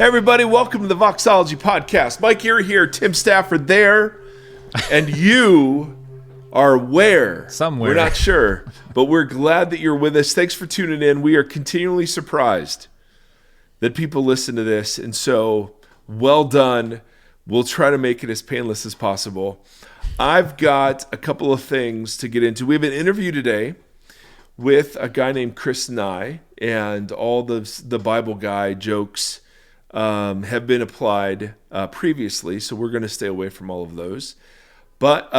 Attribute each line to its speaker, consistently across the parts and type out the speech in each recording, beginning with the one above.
Speaker 1: everybody, welcome to the Voxology Podcast. Mike, you're here, Tim Stafford there, and you are where?
Speaker 2: Somewhere.
Speaker 1: We're not sure, but we're glad that you're with us. Thanks for tuning in. We are continually surprised that people listen to this, and so well done. We'll try to make it as painless as possible. I've got a couple of things to get into. We have an interview today with a guy named Chris Nye, and all the Bible guy jokes have been applied previously, so we're going to stay away from all of those. But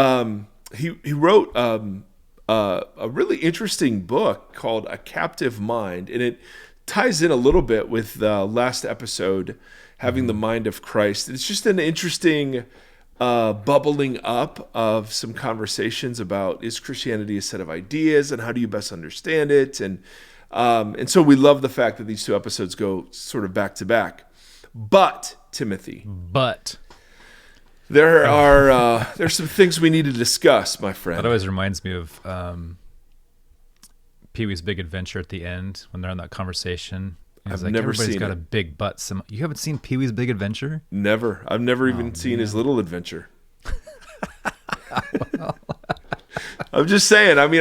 Speaker 1: he wrote a really interesting book called A Captive Mind, and it ties in a little bit with the last episode, having the mind of Christ. It's just an interesting bubbling up of some conversations about, is Christianity a set of ideas, and how do you best understand it? And so we love the fact that these two episodes go sort of back to back. But Timothy, there's some things we need to discuss, my friend.
Speaker 2: That always reminds me of Pee-wee's Big Adventure at the end when they're on that conversation.
Speaker 1: I've never seen it.
Speaker 2: Everybody's got a big butt. You haven't seen Pee-wee's Big Adventure?
Speaker 1: Never. I've never even seen his Little Adventure. I'm just saying. I mean,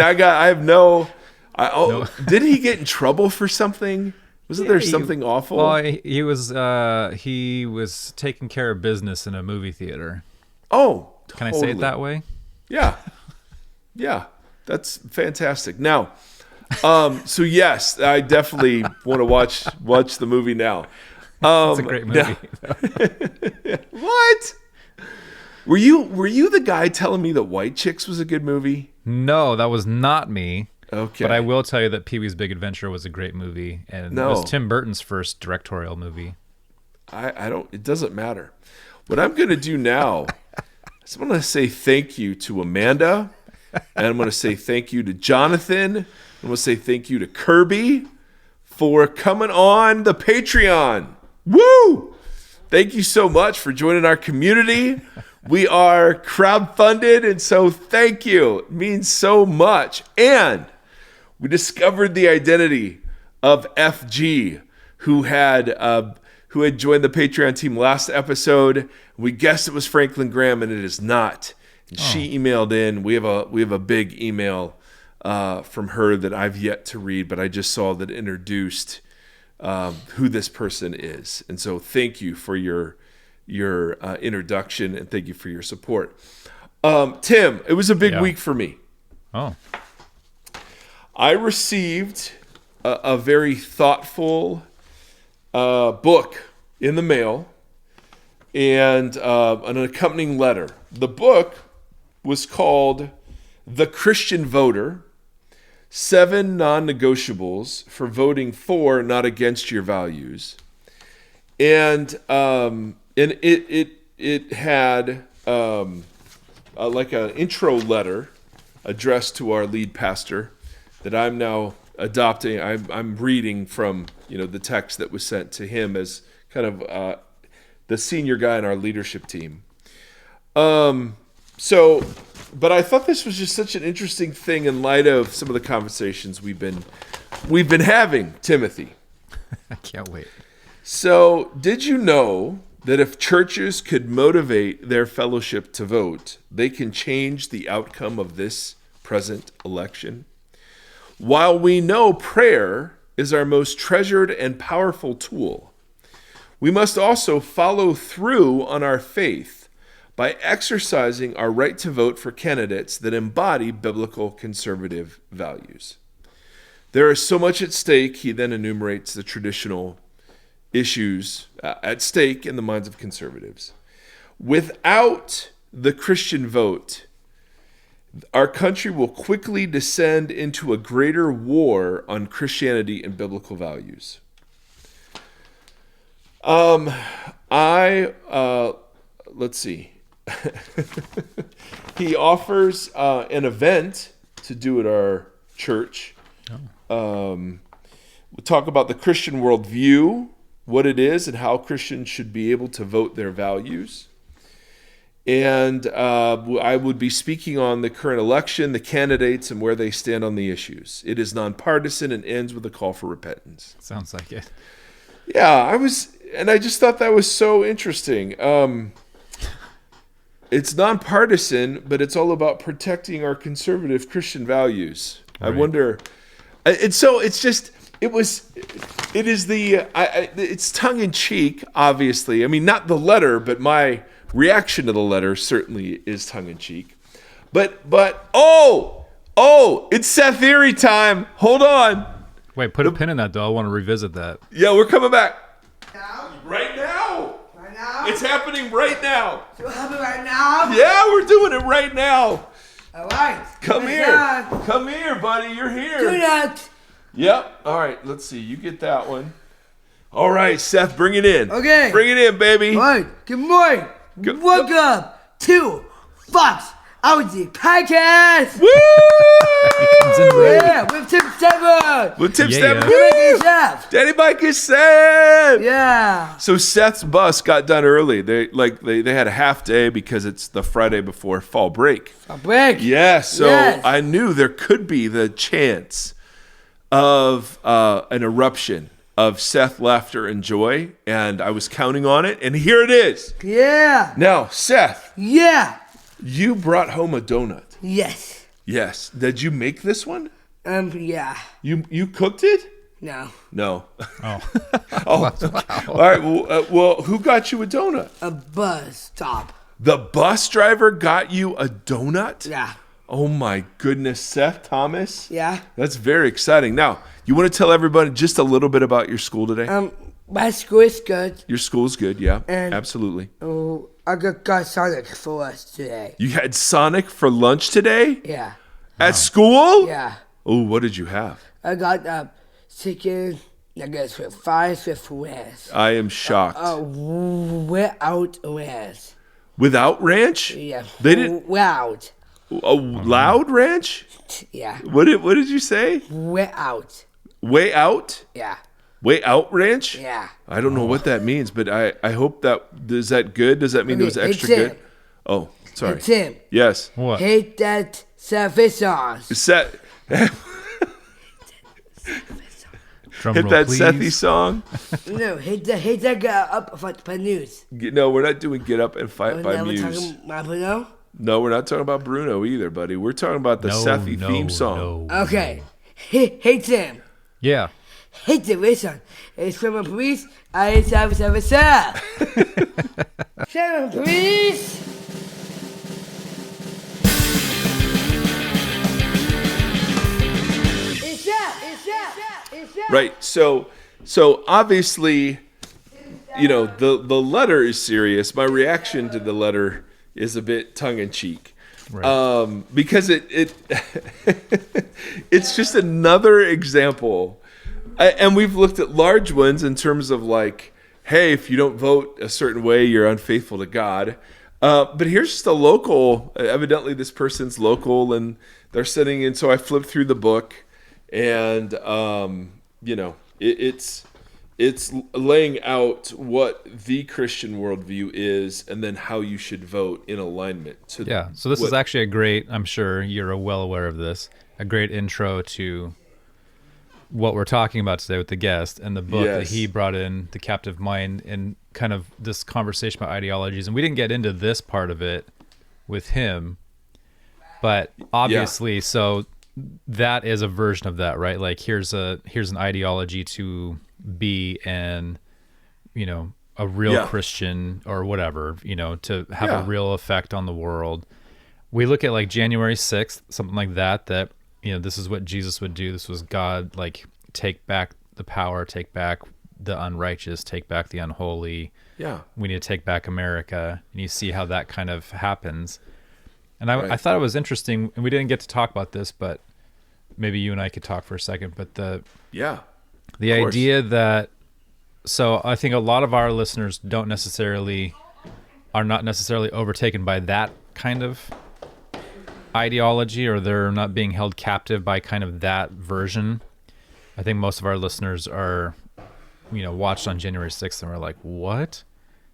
Speaker 1: no. Did he get in trouble for something? Wasn't there something awful?
Speaker 2: Well, he was taking care of business in a movie theater.
Speaker 1: Oh,
Speaker 2: totally. Can I say it that way?
Speaker 1: Yeah. Yeah. That's fantastic. Now, so yes, I definitely want to watch the movie now.
Speaker 2: It's a great movie.
Speaker 1: Now, what? Were you the guy telling me that White Chicks was a good movie?
Speaker 2: No, that was not me.
Speaker 1: Okay.
Speaker 2: But I will tell you that Pee-wee's Big Adventure was a great movie, and it was Tim Burton's first directorial movie.
Speaker 1: It doesn't matter. What I'm going to do now is I'm going to say thank you to Amanda, and I'm going to say thank you to Jonathan. I'm going to say thank you to Kirby for coming on the Patreon. Woo! Thank you so much for joining our community. We are crowdfunded, and so thank you. It means so much. And we discovered the identity of FG, who had joined the Patreon team last episode. We guessed it was Franklin Graham, and it is not. And she emailed in. We have a big email from her that I've yet to read, but I just saw that it introduced who this person is. And so thank you for your introduction, and thank you for your support. Tim, it was a big week for me.
Speaker 2: Oh.
Speaker 1: I received a very thoughtful book in the mail and an accompanying letter. The book was called The Christian Voter: 7 Non-Negotiables for Voting For, Not Against Your Values. And it had like an intro letter addressed to our lead pastor that I'm now adopting. I'm reading from the text that was sent to him as kind of the senior guy in our leadership team. But I thought this was just such an interesting thing in light of some of the conversations we've been having, Timothy.
Speaker 2: I can't wait.
Speaker 1: So, did you know that if churches could motivate their fellowship to vote, they can change the outcome of this present election? While we know prayer is our most treasured and powerful tool, we must also follow through on our faith by exercising our right to vote for candidates that embody biblical conservative values. There is so much at stake. He then enumerates the traditional issues at stake in the minds of conservatives. Without the Christian vote, our country will quickly descend into a greater war on Christianity and biblical values. Let's see. He offers an event to do at our church. We'll talk about the Christian worldview, what it is, and how Christians should be able to vote their values. And I would be speaking on the current election, the candidates, and where they stand on the issues. It is nonpartisan and ends with a call for repentance.
Speaker 2: Sounds like it.
Speaker 1: Yeah, and I just thought that was so interesting. It's nonpartisan, but it's all about protecting our conservative Christian values. Right. I wonder, and so it's tongue in cheek, obviously. I mean, not the letter, but my reaction to the letter certainly is tongue in cheek. But it's Seth Theory time. Hold on.
Speaker 2: Wait, put a pin in that though. I want to revisit that.
Speaker 1: Yeah, we're coming back.
Speaker 3: Now?
Speaker 1: Right now.
Speaker 3: Right now?
Speaker 1: It's happening right now.
Speaker 3: So it happening right now?
Speaker 1: Yeah, we're doing it right now.
Speaker 3: All right.
Speaker 1: Come here. Come here, buddy. You're here.
Speaker 3: Do that.
Speaker 1: Yep. All right. Let's see. You get that one. All right, Seth, bring it in.
Speaker 3: Okay.
Speaker 1: Bring it in, baby.
Speaker 3: All right. Good morning. Welcome to Fox Audi Podcast.
Speaker 1: Woo!
Speaker 3: Yeah, with Tim Seven.
Speaker 1: With Tim
Speaker 2: Yeah,
Speaker 1: Seven.
Speaker 2: yeah.
Speaker 1: Woo! Daddy Mike is Seth.
Speaker 3: Yeah.
Speaker 1: So Seth's bus got done early. They had a half day because it's the Friday before fall break.
Speaker 3: A break.
Speaker 1: Yeah, so
Speaker 3: Yes.
Speaker 1: I knew there could be the chance of an eruption of Seth laughter and joy, and I was counting on it, and here it is.
Speaker 3: Yeah.
Speaker 1: Now, Seth,
Speaker 3: Yeah.
Speaker 1: you brought home a donut.
Speaker 3: Yes.
Speaker 1: Yes. Did you make this one?
Speaker 3: Yeah.
Speaker 1: You cooked it?
Speaker 3: No.
Speaker 1: No.
Speaker 2: Oh.
Speaker 1: Oh. All right. Well, who got you a donut?
Speaker 3: A bus stop.
Speaker 1: The bus driver got you a donut?
Speaker 3: Yeah.
Speaker 1: Oh my goodness, Seth Thomas.
Speaker 3: Yeah.
Speaker 1: That's very exciting. Now, you want to tell everybody just a little bit about your school today?
Speaker 3: My school is good.
Speaker 1: Your school's good, yeah.
Speaker 3: And-
Speaker 1: Absolutely.
Speaker 3: Oh, I got Sonic for us today.
Speaker 1: You had Sonic for lunch today?
Speaker 3: Yeah.
Speaker 1: At school?
Speaker 3: Yeah.
Speaker 1: Oh, what did you have?
Speaker 3: I got chicken nuggets with fries with ranch.
Speaker 1: I am shocked.
Speaker 3: Without ranch.
Speaker 1: Without ranch?
Speaker 3: Yeah.
Speaker 1: They didn't.
Speaker 3: Without.
Speaker 1: A loud ranch?
Speaker 3: Yeah.
Speaker 1: What did you say?
Speaker 3: Without.
Speaker 1: Way out?
Speaker 3: Yeah.
Speaker 1: Way out ranch?
Speaker 3: Yeah.
Speaker 1: I don't know what that means, but I hope that is that good? Does that mean it was
Speaker 3: Okay,
Speaker 1: extra
Speaker 3: hey,
Speaker 1: good?
Speaker 3: Tim.
Speaker 1: Oh, sorry.
Speaker 3: Hey, Tim.
Speaker 1: Yes.
Speaker 2: What?
Speaker 3: Hate that service sauce.
Speaker 1: Set.
Speaker 2: Drum
Speaker 1: Hit
Speaker 2: roll,
Speaker 1: that
Speaker 2: please.
Speaker 1: Sethy song.
Speaker 3: No, hate that get up for the news.
Speaker 1: No, we're not doing Get Up and Fight by
Speaker 3: Never
Speaker 1: Muse.
Speaker 3: talking about Bruno?
Speaker 1: No, we're not talking about Bruno either, buddy. We're talking about the Sethy theme song.
Speaker 2: No.
Speaker 3: Okay. Hey, Tim.
Speaker 2: Yeah.
Speaker 3: Hate the vision. It's from a police. I service. Seven, please. It's that.
Speaker 1: Right. So obviously, the letter is serious. My reaction to the letter is a bit tongue in cheek.
Speaker 2: Right.
Speaker 1: Because it it's just another example. And we've looked at large ones in terms of like, hey, if you don't vote a certain way, you're unfaithful to God. But here's just a local, evidently this person's local and they're sitting in. So I flipped through the book and, it's laying out what the Christian worldview is and then how you should vote in alignment. So
Speaker 2: this is actually a great, I'm sure you're well aware of this, a great intro to what we're talking about today with the guest and the book that he brought in, The Captive Mind, and kind of this conversation about ideologies. And we didn't get into this part of it with him, but obviously, so that is a version of that, right? Like here's an ideology to be a real Christian or whatever, to have a real effect on the world. We look at like January 6th, something like that, this is what Jesus would do. This was God, like, take back the power, take back the unrighteous, take back the unholy.
Speaker 1: Yeah.
Speaker 2: We need to take back America. And you see how that kind of happens. And I thought it was interesting, and we didn't get to talk about this, but maybe you and I could talk for a second. But the idea that, so I think a lot of our listeners are not necessarily overtaken by that kind of ideology, or they're not being held captive by kind of that version. I think most of our listeners are, watched on January 6th and were like, what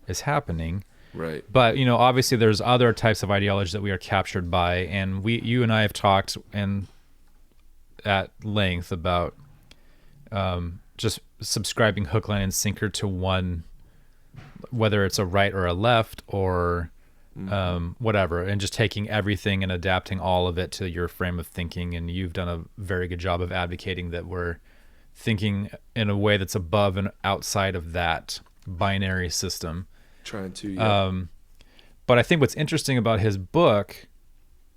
Speaker 2: is happening?
Speaker 1: Right.
Speaker 2: But, obviously there's other types of ideologies that we are captured by. And you and I have talked at length about just subscribing hook, line, and sinker to one whether it's a right or a left or whatever, and just taking everything and adapting all of it to your frame of thinking. And you've done a very good job of advocating that we're thinking in a way that's above and outside of that binary system.
Speaker 1: Trying to, yeah.
Speaker 2: But I think what's interesting about his book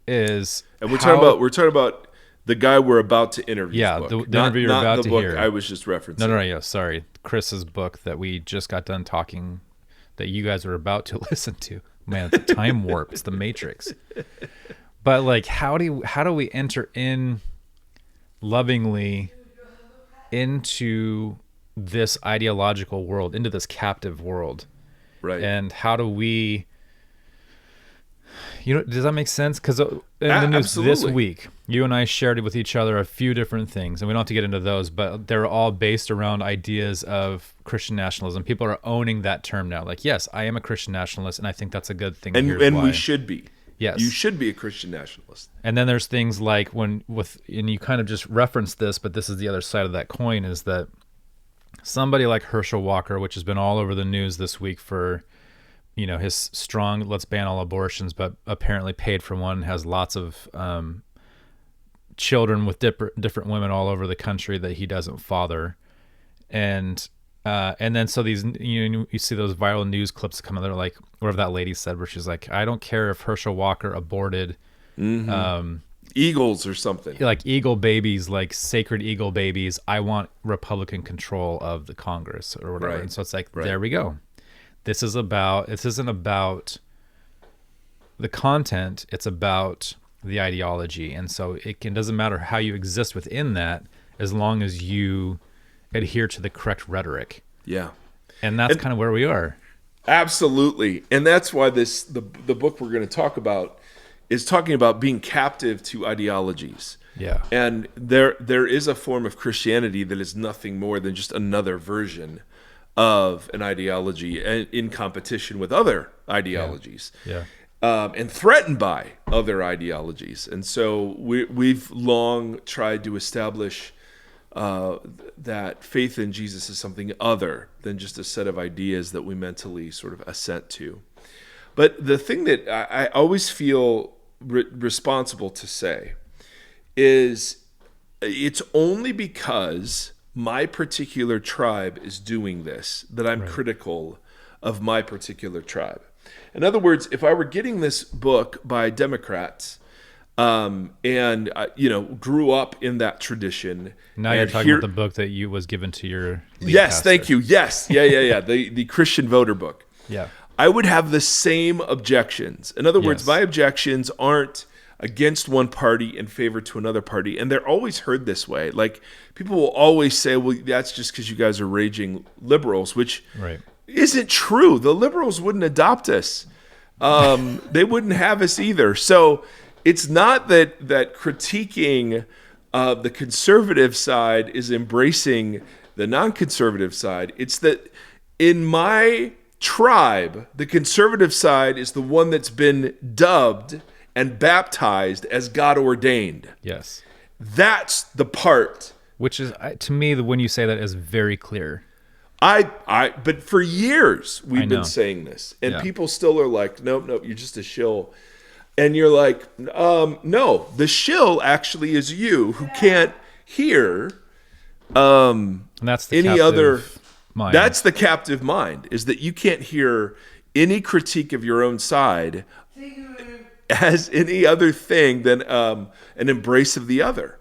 Speaker 2: is,
Speaker 1: and we're talking about the guy we're about to interview.
Speaker 2: Yeah, the interview you're about to hear.
Speaker 1: I was just referencing.
Speaker 2: No, yeah, sorry, Chris's book that we just got done talking, that you guys are about to listen to. Man, it's a time warp. It's the Matrix. But like, how do we enter in lovingly into this ideological world, into this captive world?
Speaker 1: Right.
Speaker 2: And how do we, does that make sense? Because in the news this week, you and I shared with each other a few different things, and we don't have to get into those, but they're all based around ideas of Christian nationalism. People are owning that term now. Like, yes, I am a Christian nationalist, and I think that's a good thing.
Speaker 1: And we should be.
Speaker 2: Yes.
Speaker 1: You should be a Christian nationalist.
Speaker 2: And then there's things like and you kind of just referenced this, but this is the other side of that coin, is that somebody like Herschel Walker, which has been all over the news this week for, his strong, let's ban all abortions, but apparently paid for one, has lots of children with different women all over the country that he doesn't father. And then so these, you see those viral news clips come out there, like whatever that lady said, where she's like, I don't care if Herschel Walker aborted
Speaker 1: eagles or something,
Speaker 2: like eagle babies, like sacred eagle babies. I want Republican control of the Congress or whatever.
Speaker 1: Right.
Speaker 2: And so it's like, there we go. This isn't about the content. It's about the ideology. And so doesn't matter how you exist within that, as long as you adhere to the correct rhetoric.
Speaker 1: Yeah.
Speaker 2: And that's kind of where we are.
Speaker 1: Absolutely. And that's why the book we're going to talk about is talking about being captive to ideologies.
Speaker 2: Yeah.
Speaker 1: And there is a form of Christianity that is nothing more than just another version of an ideology in competition with other ideologies.
Speaker 2: Yeah.
Speaker 1: And threatened by other ideologies. And so we've long tried to establish that faith in Jesus is something other than just a set of ideas that we mentally sort of assent to. But the thing that I always feel responsible to say is, it's only because my particular tribe is doing this that I'm critical of my particular tribe. In other words, if I were getting this book by Democrats and grew up in that tradition.
Speaker 2: Now you're talking about the book that was given to your lead pastor.
Speaker 1: Thank you. Yes. Yeah. The Christian Voter book.
Speaker 2: Yeah.
Speaker 1: I would have the same objections. In other words, my objections aren't against one party in favor to another party. And they're always heard this way. Like, people will always say, well, that's just because you guys are raging liberals, which isn't true. The liberals wouldn't adopt us. They wouldn't have us either. So it's not that critiquing the conservative side is embracing the non-conservative side. It's that in my tribe, the conservative side is the one that's been dubbed and baptized as God ordained.
Speaker 2: Yes.
Speaker 1: That's the part.
Speaker 2: Which is, to me, when you say that, is very clear.
Speaker 1: But for years we've been saying this, and people still are like, nope, you're just a shill. And you're like, no, the shill actually is you who can't hear
Speaker 2: and that's the
Speaker 1: any other
Speaker 2: mind.
Speaker 1: That's the captive mind, is that you can't hear any critique of your own side as any other thing than an embrace of the other.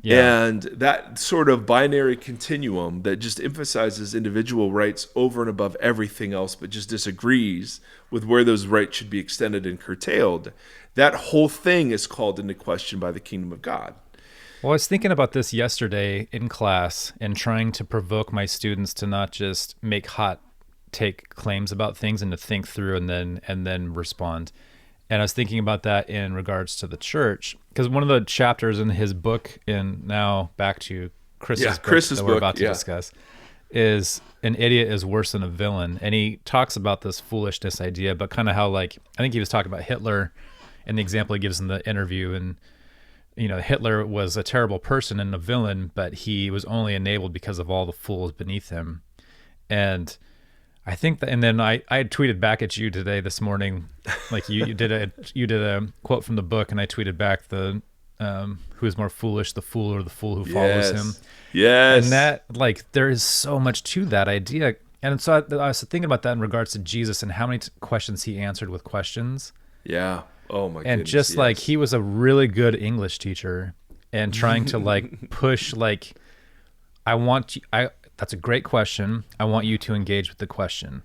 Speaker 1: Yeah. And that sort of binary continuum that just emphasizes individual rights over and above everything else, but just disagrees with where those rights should be extended and curtailed, that whole thing is called into question by the kingdom of God.
Speaker 2: Well, I was thinking about this yesterday in class and trying to provoke my students to not just make hot take claims about things and to think through and then respond. And I was thinking about that in regards to the church, because one of the chapters in his book, and now back to Chris's book that we're about to discuss, is an idiot is worse than a villain. And he talks about this foolishness idea, but kind of how, like, I think he was talking about Hitler and the example he gives in the interview. And, Hitler was a terrible person and a villain, but he was only enabled because of all the fools beneath him. And I think that, and then I had tweeted back at you today, this morning, like you did a quote from the book, and I tweeted back who is more foolish, the fool or the fool who follows him.
Speaker 1: Yes.
Speaker 2: And that, like, there is so much to that idea. And so I was thinking about that in regards to Jesus and how many questions he answered with questions.
Speaker 1: Yeah. Oh my goodness.
Speaker 2: And just like, he was a really good English teacher and trying to like push, like, that's a great question. I want you to engage with the question.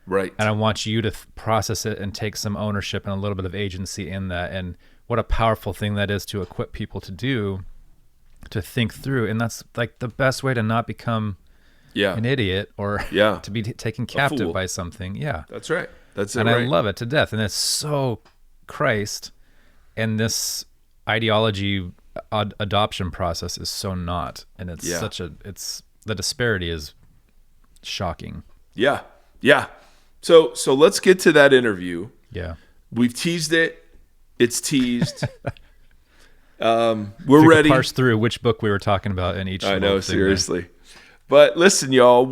Speaker 1: Right.
Speaker 2: And I want you to process it and take some ownership and a little bit of agency in that. And what a powerful thing that is to equip people to do, to think through. And that's like the best way to not become an idiot or to be taken captive by something. Yeah.
Speaker 1: That's right. That's it.
Speaker 2: And
Speaker 1: right.
Speaker 2: I love it to death. And it's so Christ, and this ideology adoption process is so not. And it's the disparity is shocking.
Speaker 1: Yeah. Yeah. So let's get to that interview.
Speaker 2: Yeah.
Speaker 1: We've teased it. It's teased. We're
Speaker 2: ready.
Speaker 1: ready.
Speaker 2: Parse through which book we were talking about in each.
Speaker 1: I know, seriously. But listen, y'all,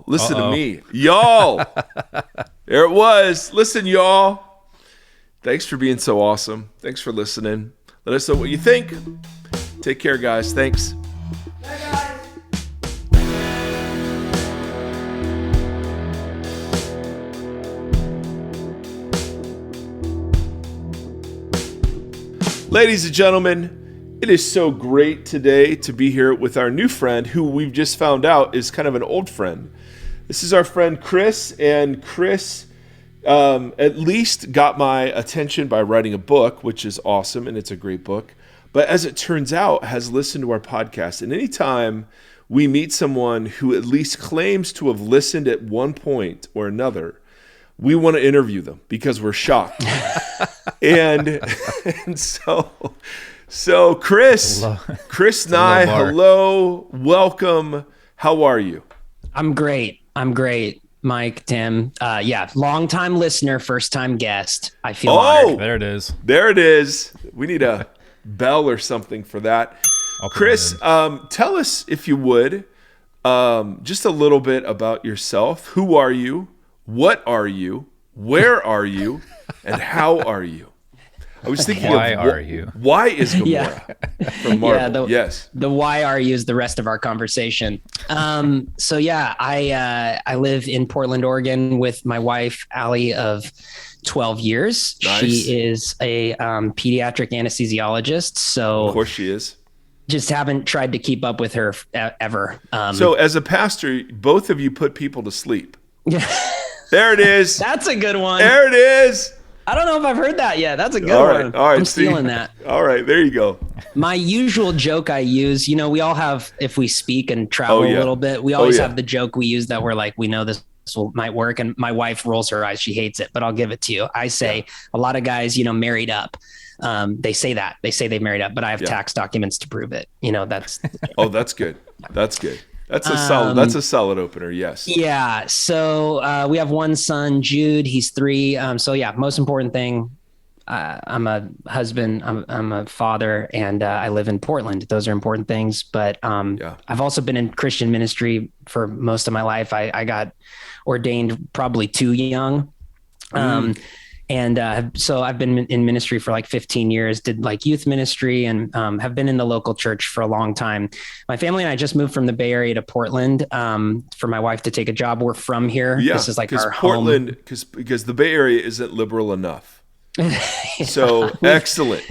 Speaker 1: listen to me. Y'all. There it was. Listen, y'all. Thanks for being so awesome. Thanks for listening. Let us know what you think. Take care, guys. Thanks.
Speaker 3: Bye, guys.
Speaker 1: Ladies and gentlemen, it is so great today to be here with our new friend who we've just found out is kind of an old friend. This is our friend Chris, and Chris at least got my attention by writing a book, which is awesome, and it's a great book. But as it turns out, has listened to our podcast. And anytime we meet someone who at least claims to have listened at one point or another, we want to interview them because we're shocked. and so Chris Nye, hello, welcome. How are you?
Speaker 4: I'm great. Mike, Tim. Long-time listener, first-time guest. I feel honored.
Speaker 2: There it is.
Speaker 1: There it is. We need a bell or something for that. Chris, tell us, if you would, just a little bit about yourself. Who are you? What are you? Where are you? And how are you? I was thinking
Speaker 2: why are you?
Speaker 1: Why is Gamora from Marvel?
Speaker 4: The why are you is the rest of our conversation. I live in Portland, Oregon with my wife, Allie, of 12 years.
Speaker 1: Nice.
Speaker 4: She is a pediatric anesthesiologist. So
Speaker 1: of course she is.
Speaker 4: Just haven't tried to keep up with her ever.
Speaker 1: So as a pastor, both of you put people to sleep.
Speaker 4: Yeah.
Speaker 1: There it is.
Speaker 4: That's a good one.
Speaker 1: There it is.
Speaker 4: I don't know if I've heard that yet. That's a good one.
Speaker 1: All right.
Speaker 4: I'm stealing that.
Speaker 1: All right. There you go.
Speaker 4: My usual joke I use, we all have, if we speak and travel a little bit, we always have the joke we use that we're like, we know this might work. And my wife rolls her eyes. She hates it, but I'll give it to you. I say a lot of guys, married up. They say that. They say they married up, but I have tax documents to prove it. That's.
Speaker 1: Oh, that's good. That's good. That's a solid opener. Yes.
Speaker 4: Yeah. So we have one son, Jude. He's 3. Most important thing. I'm a husband. I'm a father, and I live in Portland. Those are important things. But I've also been in Christian ministry for most of my life. I got ordained probably too young. So I've been in ministry for like 15 years, did like youth ministry, and have been in the local church for a long time. My family and I just moved from the Bay Area to Portland for my wife to take a job. We're from here.
Speaker 1: Yeah,
Speaker 4: this is like our
Speaker 1: Portland,
Speaker 4: home.
Speaker 1: Because the Bay Area isn't liberal enough. So excellent.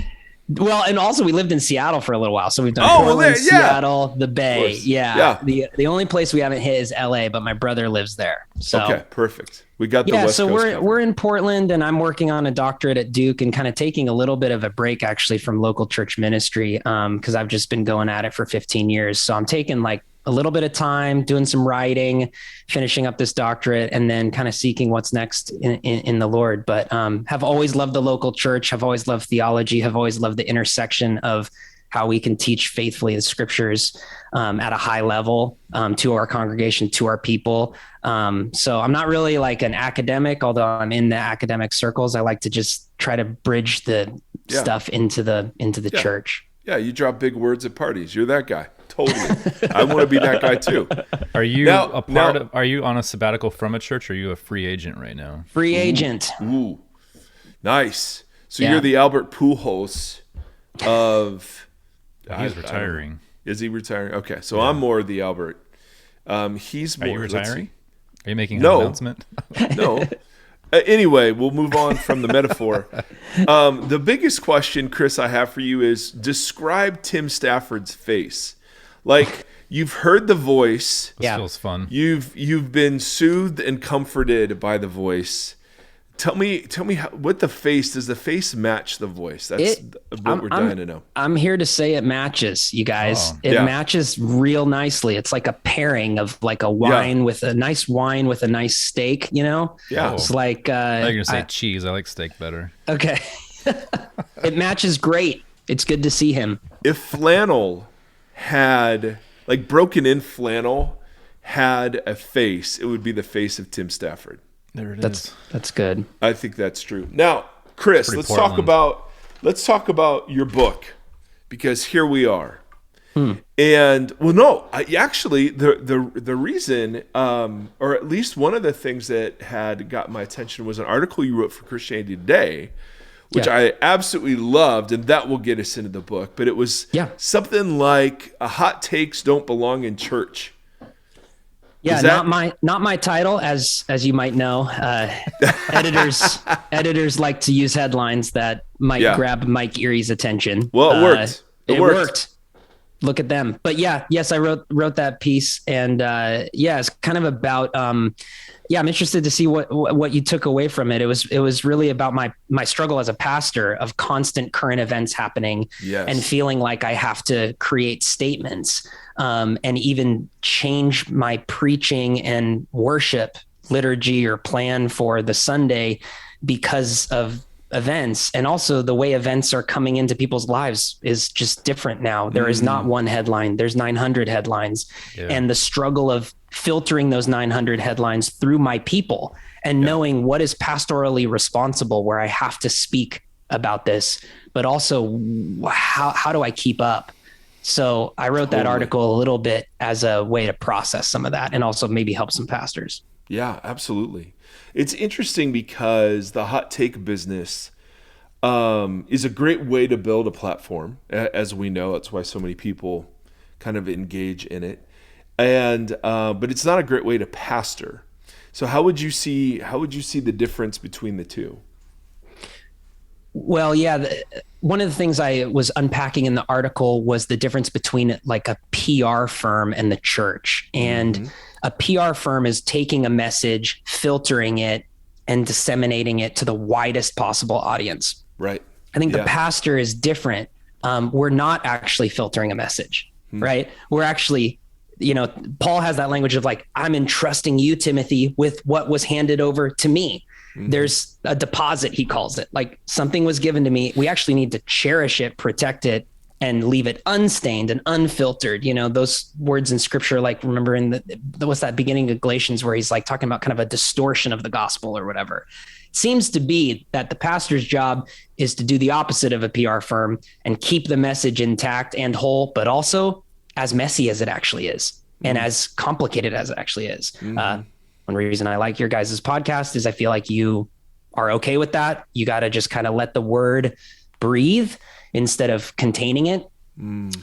Speaker 4: Well, and also we lived in Seattle for a little while. So we've done Portland, Seattle, the Bay. Yeah. The only place we haven't hit is LA, but my brother lives there. So
Speaker 1: okay, perfect. We got the West Coast covered.
Speaker 4: We're in Portland, and I'm working on a doctorate at Duke and kind of taking a little bit of a break actually from local church ministry because I've just been going at it for 15 years. So I'm taking like a little bit of time, doing some writing, finishing up this doctorate, and then kind of seeking what's next in the Lord. But have always loved the local church, have always loved theology, have always loved the intersection of how we can teach faithfully the scriptures at a high level to our congregation, to our people. So I'm not really like an academic, although I'm in the academic circles. I like to just try to bridge the stuff into the church.
Speaker 1: Yeah, you drop big words at parties. You're that guy. Totally. I want to be that guy too.
Speaker 2: Are you are you on a sabbatical from a church, or are you a free agent right now?
Speaker 4: Free agent.
Speaker 1: Ooh. Nice. So you're the Albert Pujols of...
Speaker 2: He's retiring.
Speaker 1: Is he retiring? Okay, so I'm more the Albert. He's more...
Speaker 2: Are you retiring? Are you making an
Speaker 1: No.
Speaker 2: announcement?
Speaker 1: No. Anyway, we'll move on from the metaphor. The biggest question, Chris, I have for you is describe Tim Stafford's face. Like, you've heard the voice.
Speaker 2: This feels fun.
Speaker 1: You've been soothed and comforted by the voice. Tell me what the face, does the face match the voice? That's what we're dying to know.
Speaker 4: I'm here to say it matches, you guys. It matches real nicely. It's like a pairing of like a wine with a nice steak, you know?
Speaker 1: Yeah.
Speaker 4: It's like
Speaker 2: I was gonna say cheese. I like steak better.
Speaker 4: Okay. It matches great. It's good to see him.
Speaker 1: If flannel had, like broken in flannel had a face, it would be the face of Tim Stafford.
Speaker 2: There it is.
Speaker 4: That's good.
Speaker 1: I think that's true. Now, Chris, let's talk about your book, because here we are. And actually, the reason, or at least one of the things that had got my attention was an article you wrote for Christianity Today, which I absolutely loved, and that will get us into the book. But it was something like hot takes don't belong in church.
Speaker 4: Yeah, not my title, as you might know. Editors like to use headlines that might grab Mike Erie's attention.
Speaker 1: Well, it worked.
Speaker 4: It worked. Look at them. But yes, I wrote that piece, and it's kind of about. I'm interested to see what you took away from it. It was really about my struggle as a pastor of constant current events happening, and feeling like I have to create statements. And even change my preaching and worship liturgy or plan for the Sunday because of events. And also the way events are coming into people's lives is just different now. There is not one headline, there's 900 headlines. And the struggle of filtering those 900 headlines through my people and knowing what is pastorally responsible, where I have to speak about this, but also how do I keep up? So I wrote that article a little bit as a way to process some of that and also maybe help some pastors.
Speaker 1: Yeah, absolutely. It's interesting because the hot take business is a great way to build a platform, as we know. That's why so many people kind of engage in it. And but it's not a great way to pastor. So how would you see the difference between the two?
Speaker 4: Well, one of the things I was unpacking in the article was the difference between like a PR firm and the church. And a PR firm is taking a message, filtering it, and disseminating it to the widest possible audience.
Speaker 1: Right.
Speaker 4: I think the pastor is different. We're not actually filtering a message, right? We're actually, Paul has that language of like, I'm entrusting you, Timothy, with what was handed over to me. There's a deposit, he calls it, like something was given to me. We actually need to cherish it, protect it, and leave it unstained and unfiltered. Those words in scripture, like remember in what's that beginning of Galatians where he's like talking about kind of a distortion of the gospel or whatever. It seems to be that the pastor's job is to do the opposite of a PR firm and keep the message intact and whole, but also as messy as it actually is and as complicated as it actually is. One reason I like your guys' podcast is I feel like you are okay with that. You got to just kind of let the word breathe instead of containing it.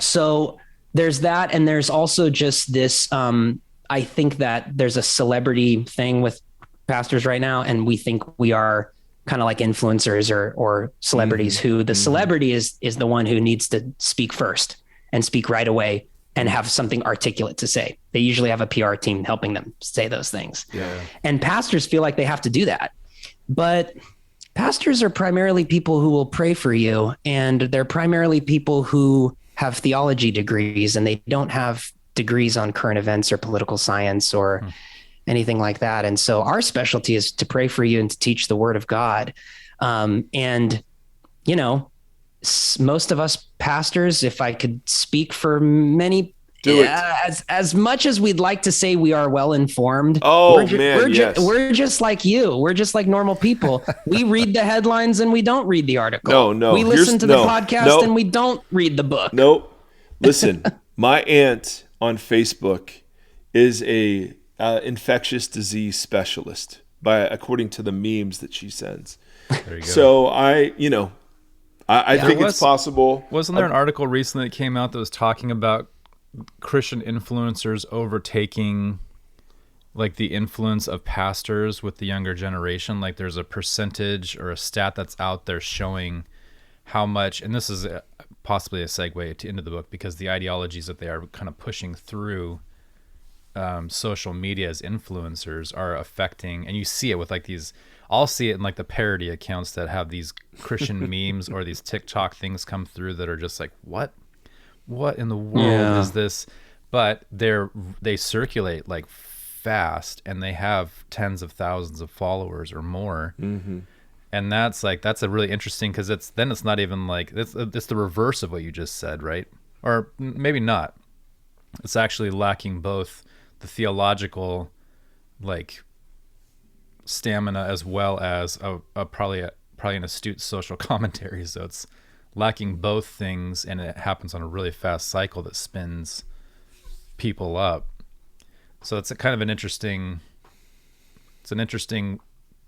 Speaker 4: So there's that. And there's also just this, I think that there's a celebrity thing with pastors right now. And we think we are kind of like influencers or celebrities who the celebrity is the one who needs to speak first and speak right away and have something articulate to say. They usually have a PR team helping them say those things. And pastors feel like they have to do that. But pastors are primarily people who will pray for you, and they're primarily people who have theology degrees, and they don't have degrees on current events or political science or anything like that. And so our specialty is to pray for you and to teach the word of God. And, most of us pastors, if I could speak for many, as much as we'd like to say we are well informed, we're just like you. We're just like normal people. We read the headlines and we don't read the article.
Speaker 1: No.
Speaker 4: We listen to the podcast and we don't read the book.
Speaker 1: Nope. Listen, My aunt on Facebook is a infectious disease specialist, according to the memes that she sends.
Speaker 2: There you go.
Speaker 1: So I think it's possible.
Speaker 2: Wasn't there an article recently that came out that was talking about Christian influencers overtaking like the influence of pastors with the younger generation? Like there's a percentage or a stat that's out there showing how much, and this is possibly a segue into the book, because the ideologies that they are kind of pushing through social media as influencers are affecting, and you see it with like these, I'll see it in like the parody accounts that have these Christian memes or these TikTok things come through that are just like, what in the world is this? But they circulate like fast, and they have tens of thousands of followers or more.
Speaker 1: Mm-hmm.
Speaker 2: And that's a really interesting, because it's not even like, it's the reverse of what you just said, right? Or maybe not. It's actually lacking both the theological like stamina as well as probably an astute social commentary. So it's lacking both things, and it happens on a really fast cycle that spins people up. So it's an interesting,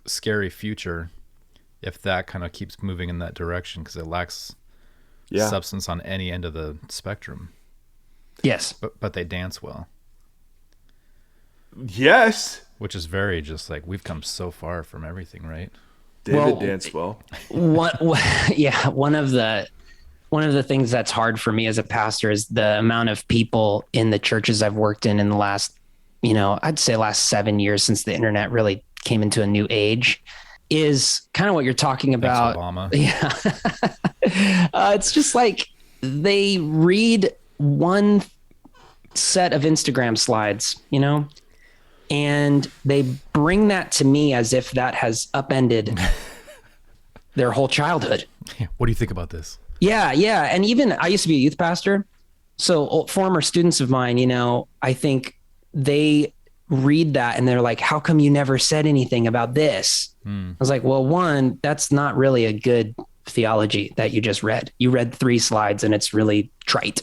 Speaker 2: scary future if that kind of keeps moving in that direction, because it lacks substance on any end of the spectrum.
Speaker 4: Yes.
Speaker 2: But they dance well.
Speaker 1: Yes.
Speaker 2: Which is very just like, we've come so far from everything, right?
Speaker 1: David danced well.
Speaker 4: One of the things that's hard for me as a pastor is the amount of people in the churches I've worked in the last, I'd say last 7 years, since the internet really came into a new age, is kind of what you're talking about.
Speaker 2: Thanks, Obama.
Speaker 4: Yeah. It's just like they read one set of Instagram slides, and they bring that to me as if that has upended their whole childhood.
Speaker 2: What do you think about this?
Speaker 4: Yeah. And even I used to be a youth pastor. So former students of mine, I think they read that and they're like, how come you never said anything about this? I was like, well, one, that's not really a good theology that you just read. You read 3 slides and it's really trite,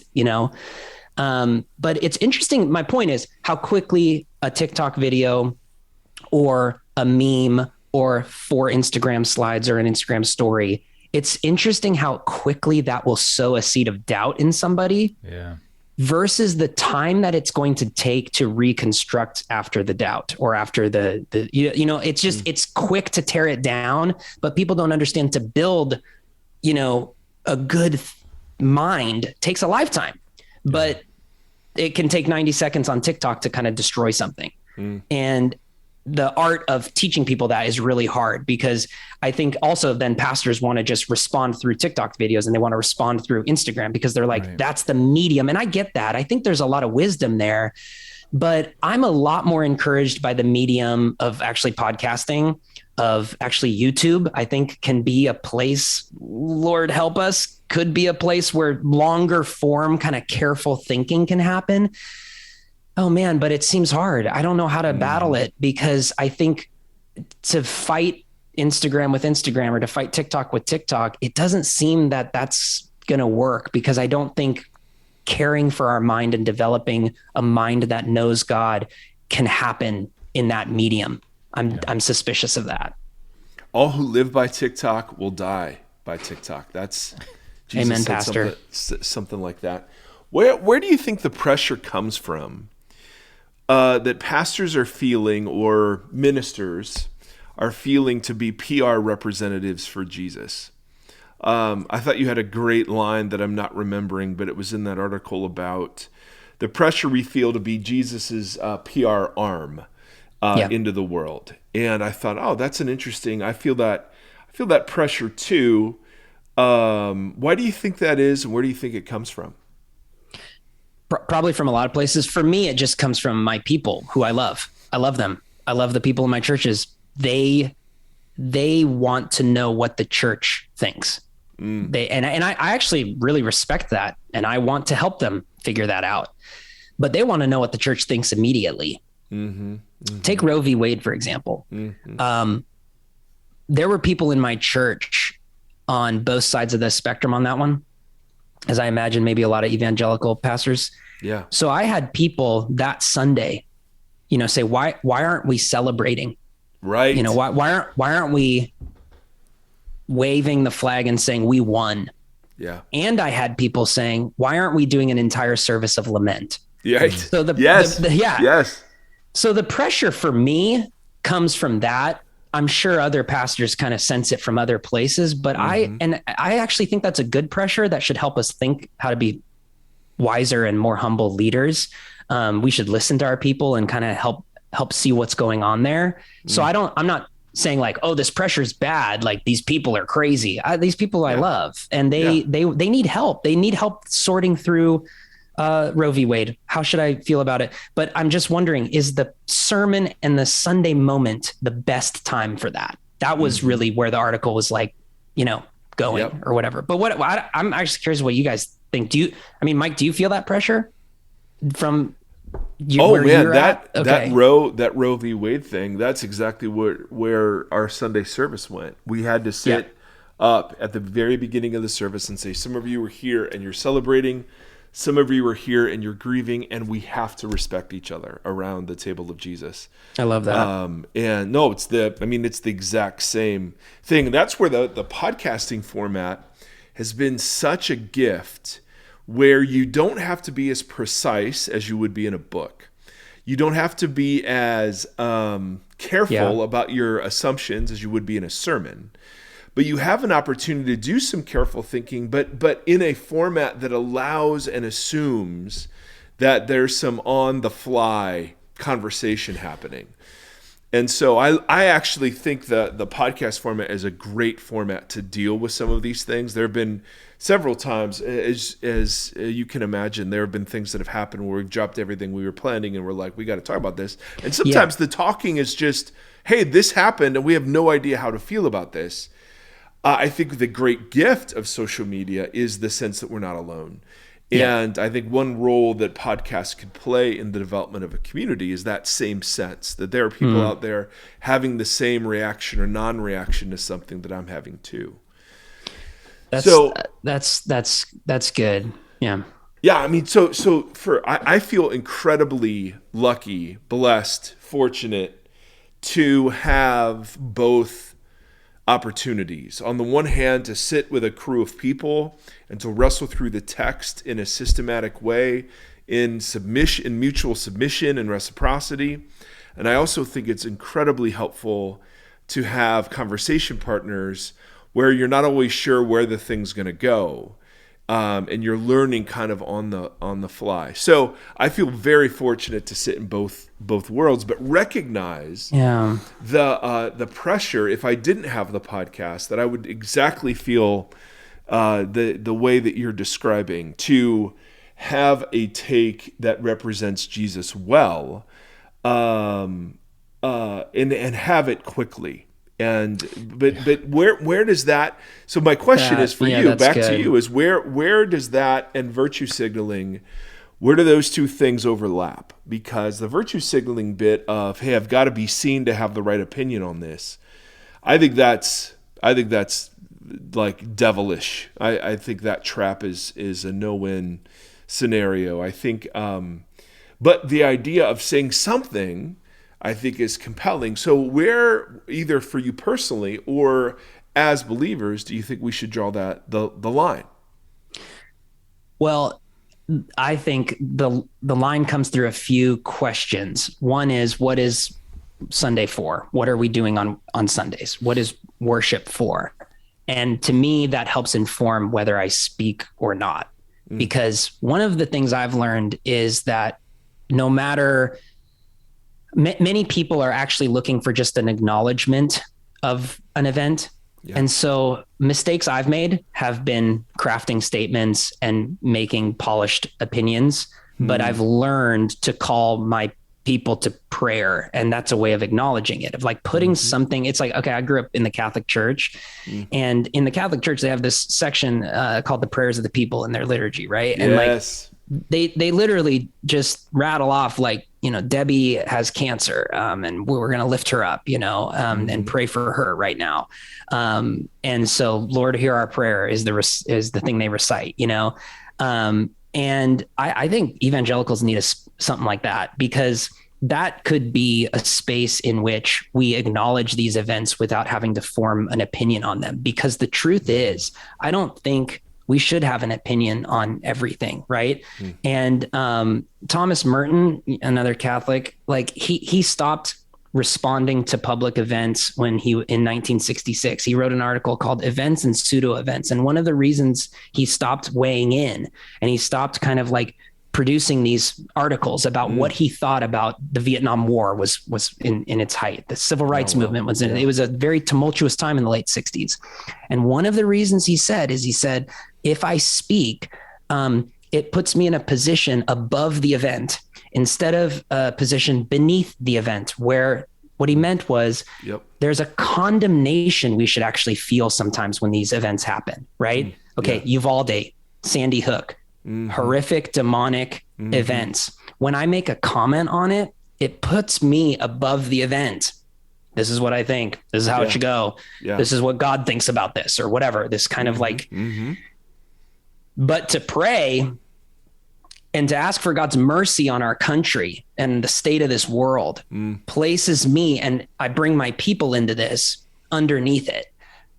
Speaker 4: but it's interesting. My point is how quickly a TikTok video or a meme or 4 Instagram slides or an Instagram story, it's interesting how quickly that will sow a seed of doubt in somebody.
Speaker 2: Yeah.
Speaker 4: Versus the time that it's going to take to reconstruct after the doubt or after it's just, it's quick to tear it down, but people don't understand to build, a good mind takes a lifetime, but it can take 90 seconds on TikTok to kind of destroy something. And the art of teaching people that is really hard, because I think also then pastors want to just respond through TikTok videos and they want to respond through Instagram because they're like, right, that's the medium. And I get that. I think there's a lot of wisdom there, but I'm a lot more encouraged by the medium of actually podcasting, of actually YouTube. I think can be a place, Lord help us, could be a place where longer form kind of careful thinking can happen. Oh man, but it seems hard. I don't know how to battle it, because I think to fight Instagram with Instagram or to fight TikTok with TikTok, it doesn't seem that that's going to work, because I don't think caring for our mind and developing a mind that knows God can happen in that medium. I'm suspicious of that.
Speaker 1: All who live by TikTok will die by TikTok. That's Jesus.
Speaker 4: Amen,
Speaker 1: said
Speaker 4: Pastor.
Speaker 1: Something like that. Where do you think the pressure comes from? That pastors are feeling, or ministers are feeling, to be PR representatives for Jesus. I thought you had a great line that I'm not remembering, but it was in that article about the pressure we feel to be Jesus's PR arm into the world. And I thought, oh, that's an interesting. I feel that pressure too. Why do you think that is, and where do you think it comes from?
Speaker 4: Probably from a lot of places. For me, it just comes from my people who I love. I love them. I love the people in my churches. They want to know what the church thinks. And I actually really respect that, and I want to help them figure that out. But they want to know what the church thinks immediately. Take Roe v. Wade, for example. There were people in my church on both sides of the spectrum on that one, as I imagine maybe a lot of evangelical pastors.
Speaker 1: Yeah.
Speaker 4: So I had people that Sunday, say, why aren't we celebrating?
Speaker 1: Right.
Speaker 4: Why aren't we waving the flag and saying we won?
Speaker 1: Yeah.
Speaker 4: And I had people saying, why aren't we doing an entire service of lament?
Speaker 1: Right.
Speaker 4: So
Speaker 1: Yes.
Speaker 4: So the pressure for me comes from that. I'm sure other pastors kind of sense it from other places, but I actually think that's a good pressure that should help us think how to be wiser and more humble leaders. We should listen to our people and kind of help see what's going on there. So I'm not saying like, oh, this pressure is bad. Like these people are crazy. These people I love, and they need help. They need help sorting through Roe v. Wade. How should I feel about it? But I'm just wondering, is the sermon and the Sunday moment the best time for that? That was really where the article was like, going or whatever. But I'm actually curious what you guys think. Mike, do you feel that pressure from you?
Speaker 1: Oh man, that Roe v. Wade thing, that's exactly where our Sunday service went. We had to sit up at the very beginning of the service and say, some of you are here and you're celebrating. Some of you are here and you're grieving, and we have to respect each other around the table of Jesus.
Speaker 4: I love that.
Speaker 1: And no, it's the exact same thing. That's where the podcasting format has been such a gift, where you don't have to be as precise as you would be in a book. You don't have to be as careful about your assumptions as you would be in a sermon. But you have an opportunity to do some careful thinking, but in a format that allows and assumes that there's some on-the-fly conversation happening. And so I actually think that the podcast format is a great format to deal with some of these things. There have been several times, as you can imagine, there have been things that have happened where we've dropped everything we were planning and we're like, we got to talk about this. And sometimes the talking is just, hey, this happened and we have no idea how to feel about this. I think the great gift of social media is the sense that we're not alone. And I think one role that podcasts could play in the development of a community is that same sense that there are people out there having the same reaction or non-reaction to something that I'm having too.
Speaker 4: That's good. Yeah.
Speaker 1: Yeah. I mean, I feel incredibly lucky, blessed, fortunate to have both opportunities. On the one hand, to sit with a crew of people and to wrestle through the text in a systematic way, in mutual submission and reciprocity. And I also think it's incredibly helpful to have conversation partners where you're not always sure where the thing's going to go. And you're learning kind of on the fly. So I feel very fortunate to sit in both worlds, but recognize the pressure. If I didn't have the podcast, that I would exactly feel the way that you're describing, to have a take that represents Jesus well, and have it quickly. But where does that? So my question is for you, back to you, is where does that and virtue signaling, where do those two things overlap? Because the virtue signaling bit of, hey, I've got to be seen to have the right opinion on this, I think that's like devilish. I think that trap is a no-win scenario. I think, but the idea of saying something, I think, is compelling. So where, either for you personally or as believers, do you think we should draw the line?
Speaker 4: Well, I think the line comes through a few questions. One is, what is Sunday for? What are we doing on Sundays? What is worship for? And to me, that helps inform whether I speak or not. Because one of the things I've learned is that no matter, many people are actually looking for just an acknowledgement of an event. Yeah. And so mistakes I've made have been crafting statements and making polished opinions, but I've learned to call my people to prayer. And that's a way of acknowledging it, of like putting something. It's like, okay, I grew up in the Catholic Church, and in the Catholic Church, they have this section called the prayers of the people in their liturgy. Right. And like, they literally just rattle off like, Debbie has cancer, and we're going to lift her up, and pray for her right now. And so, Lord, hear our prayer is the thing they recite, And I think evangelicals need something like that, because that could be a space in which we acknowledge these events without having to form an opinion on them. Because the truth is, I don't think we should have an opinion on everything, right? And Thomas Merton, another Catholic, like he stopped responding to public events when he in 1966 he wrote an article called Events and Pseudo Events, and one of the reasons he stopped weighing in and he stopped kind of like producing these articles about what he thought about the Vietnam War was in its height. The civil rights movement was in it. It was a very tumultuous time in the late 60s. And one of the reasons he said, if I speak, it puts me in a position above the event instead of a position beneath the event, where what he meant was there's a condemnation we should actually feel sometimes when these events happen, right? Okay, Uvalde, Sandy Hook, horrific demonic events. When I make a comment on it, it puts me above the event. This is what I think. This is how it should go. This is what God thinks about this, or whatever. This kind of like, but to pray and to ask for God's mercy on our country and the state of this world places me, and I bring my people into this underneath it.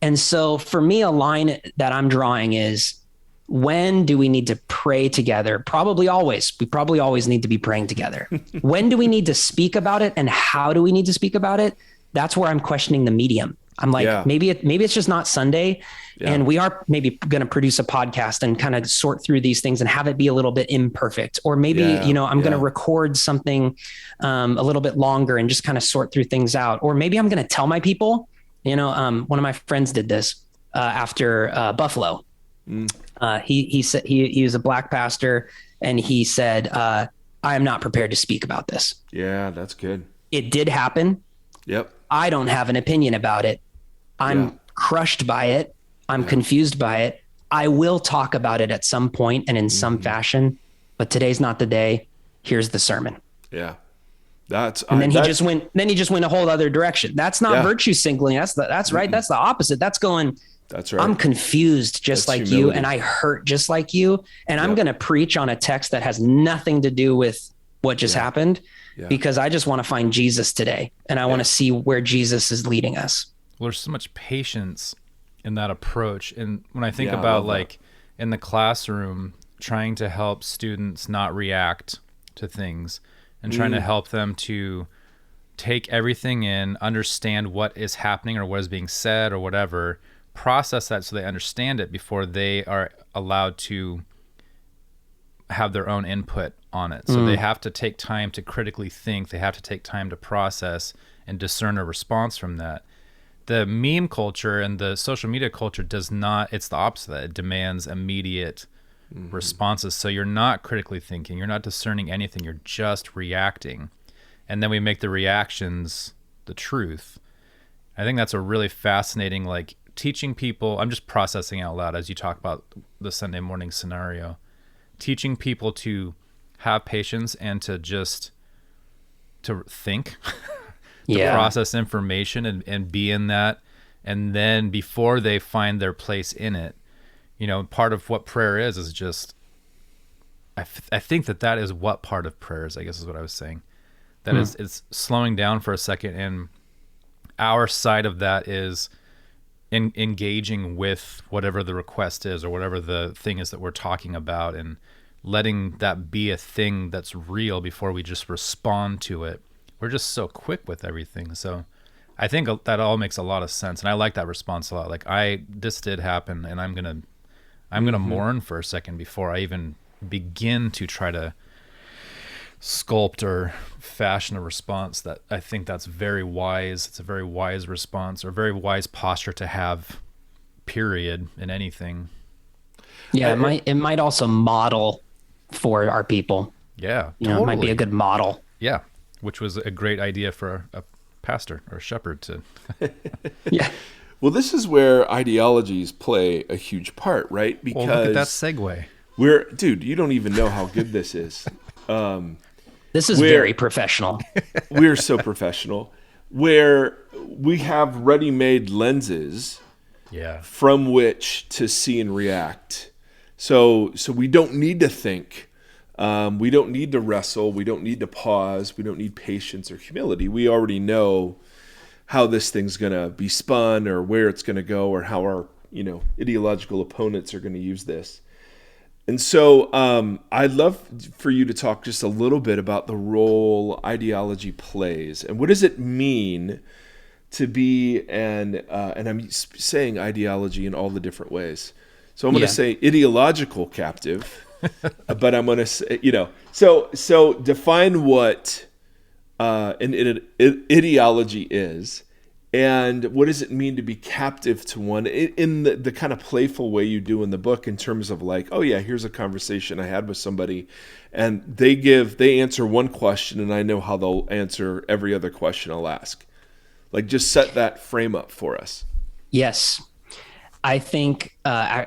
Speaker 4: And so for me, a line that I'm drawing is, when do we need to pray together? Probably always. We probably always need to be praying together. When do we need to speak about it, and how do we need to speak about it? That's where I'm questioning the medium. I'm like, maybe it's just not Sunday, and we are maybe going to produce a podcast and kind of sort through these things and have it be a little bit imperfect. Or maybe, I'm going to record something a little bit longer and just kind of sort through things out. Or maybe I'm going to tell my people, one of my friends did this after Buffalo. He said he was a black pastor, and he said, I am not prepared to speak about this.
Speaker 1: Yeah, that's good.
Speaker 4: It did happen.
Speaker 1: Yep.
Speaker 4: I don't have an opinion about it. I'm crushed by it. I'm confused by it. I will talk about it at some point and in some fashion, but today's not the day. Here's the sermon.
Speaker 1: Yeah.
Speaker 4: Then he just went a whole other direction. That's not virtue signaling. That's right. That's the opposite. That's going,
Speaker 1: that's right.
Speaker 4: I'm confused just like humility. You, and I hurt just like you. And I'm going to preach on a text that has nothing to do with what just happened, because I just want to find Jesus today. And I want to see where Jesus is leading us.
Speaker 2: Well, there's so much patience in that approach. And when I think about like in the classroom, trying to help students not react to things and trying to help them to take everything in, understand what is happening or what is being said or whatever, process that so they understand it before they are allowed to have their own input on it. So they have to take time to critically think. They have to take time to process and discern a response from that. The meme culture and the social media culture does not, it's the opposite. It demands immediate responses. So you're not critically thinking, you're not discerning anything, you're just reacting. And then we make the reactions the truth. I think that's a really fascinating, like, teaching people, I'm just processing out loud as you talk about the Sunday morning scenario, teaching people to have patience and to just to think, to process information and be in that. And then before they find their place in it, part of what prayer is just, I think that is what part of prayer is, I guess is what I was saying. That is, it's slowing down for a second. And our side of that is engaging with whatever the request is or whatever the thing is that we're talking about, and letting that be a thing that's real before we just respond to it. We're just so quick with everything. So I think that all makes a lot of sense. And I like that response a lot. Like, this did happen, and I'm going to mourn for a second before I even begin to try to sculpt or fashion a response. That I think that's very wise. It's a very wise response, or very wise posture to have, period, in anything.
Speaker 4: Yeah, it might also model for our people.
Speaker 2: Yeah,
Speaker 4: totally. It might be a good model.
Speaker 2: Yeah, which was a great idea for a pastor or a shepherd to.
Speaker 4: Yeah.
Speaker 1: Well, this is where ideologies play a huge part, right? Because
Speaker 2: look at that segue.
Speaker 1: Dude, you don't even know how good this is.
Speaker 4: This is very professional.
Speaker 1: We're so professional. Where we have ready-made lenses from which to see and react So we don't need to think. We don't need to wrestle. We don't need to pause. We don't need patience or humility. We already know how this thing's going to be spun or where it's going to go or how our, ideological opponents are going to use this. And so I'd love for you to talk just a little bit about the role ideology plays. And what does it mean to be and I'm saying ideology in all the different ways. So I'm going to say ideological captive, but I'm going to say, so define what an ideology is, and what does it mean to be captive to one in the kind of playful way you do in the book, in terms of like, oh yeah, here's a conversation I had with somebody and they answer one question and I know how they'll answer every other question I'll ask. Like, just set that frame up for us.
Speaker 4: Yes. I think I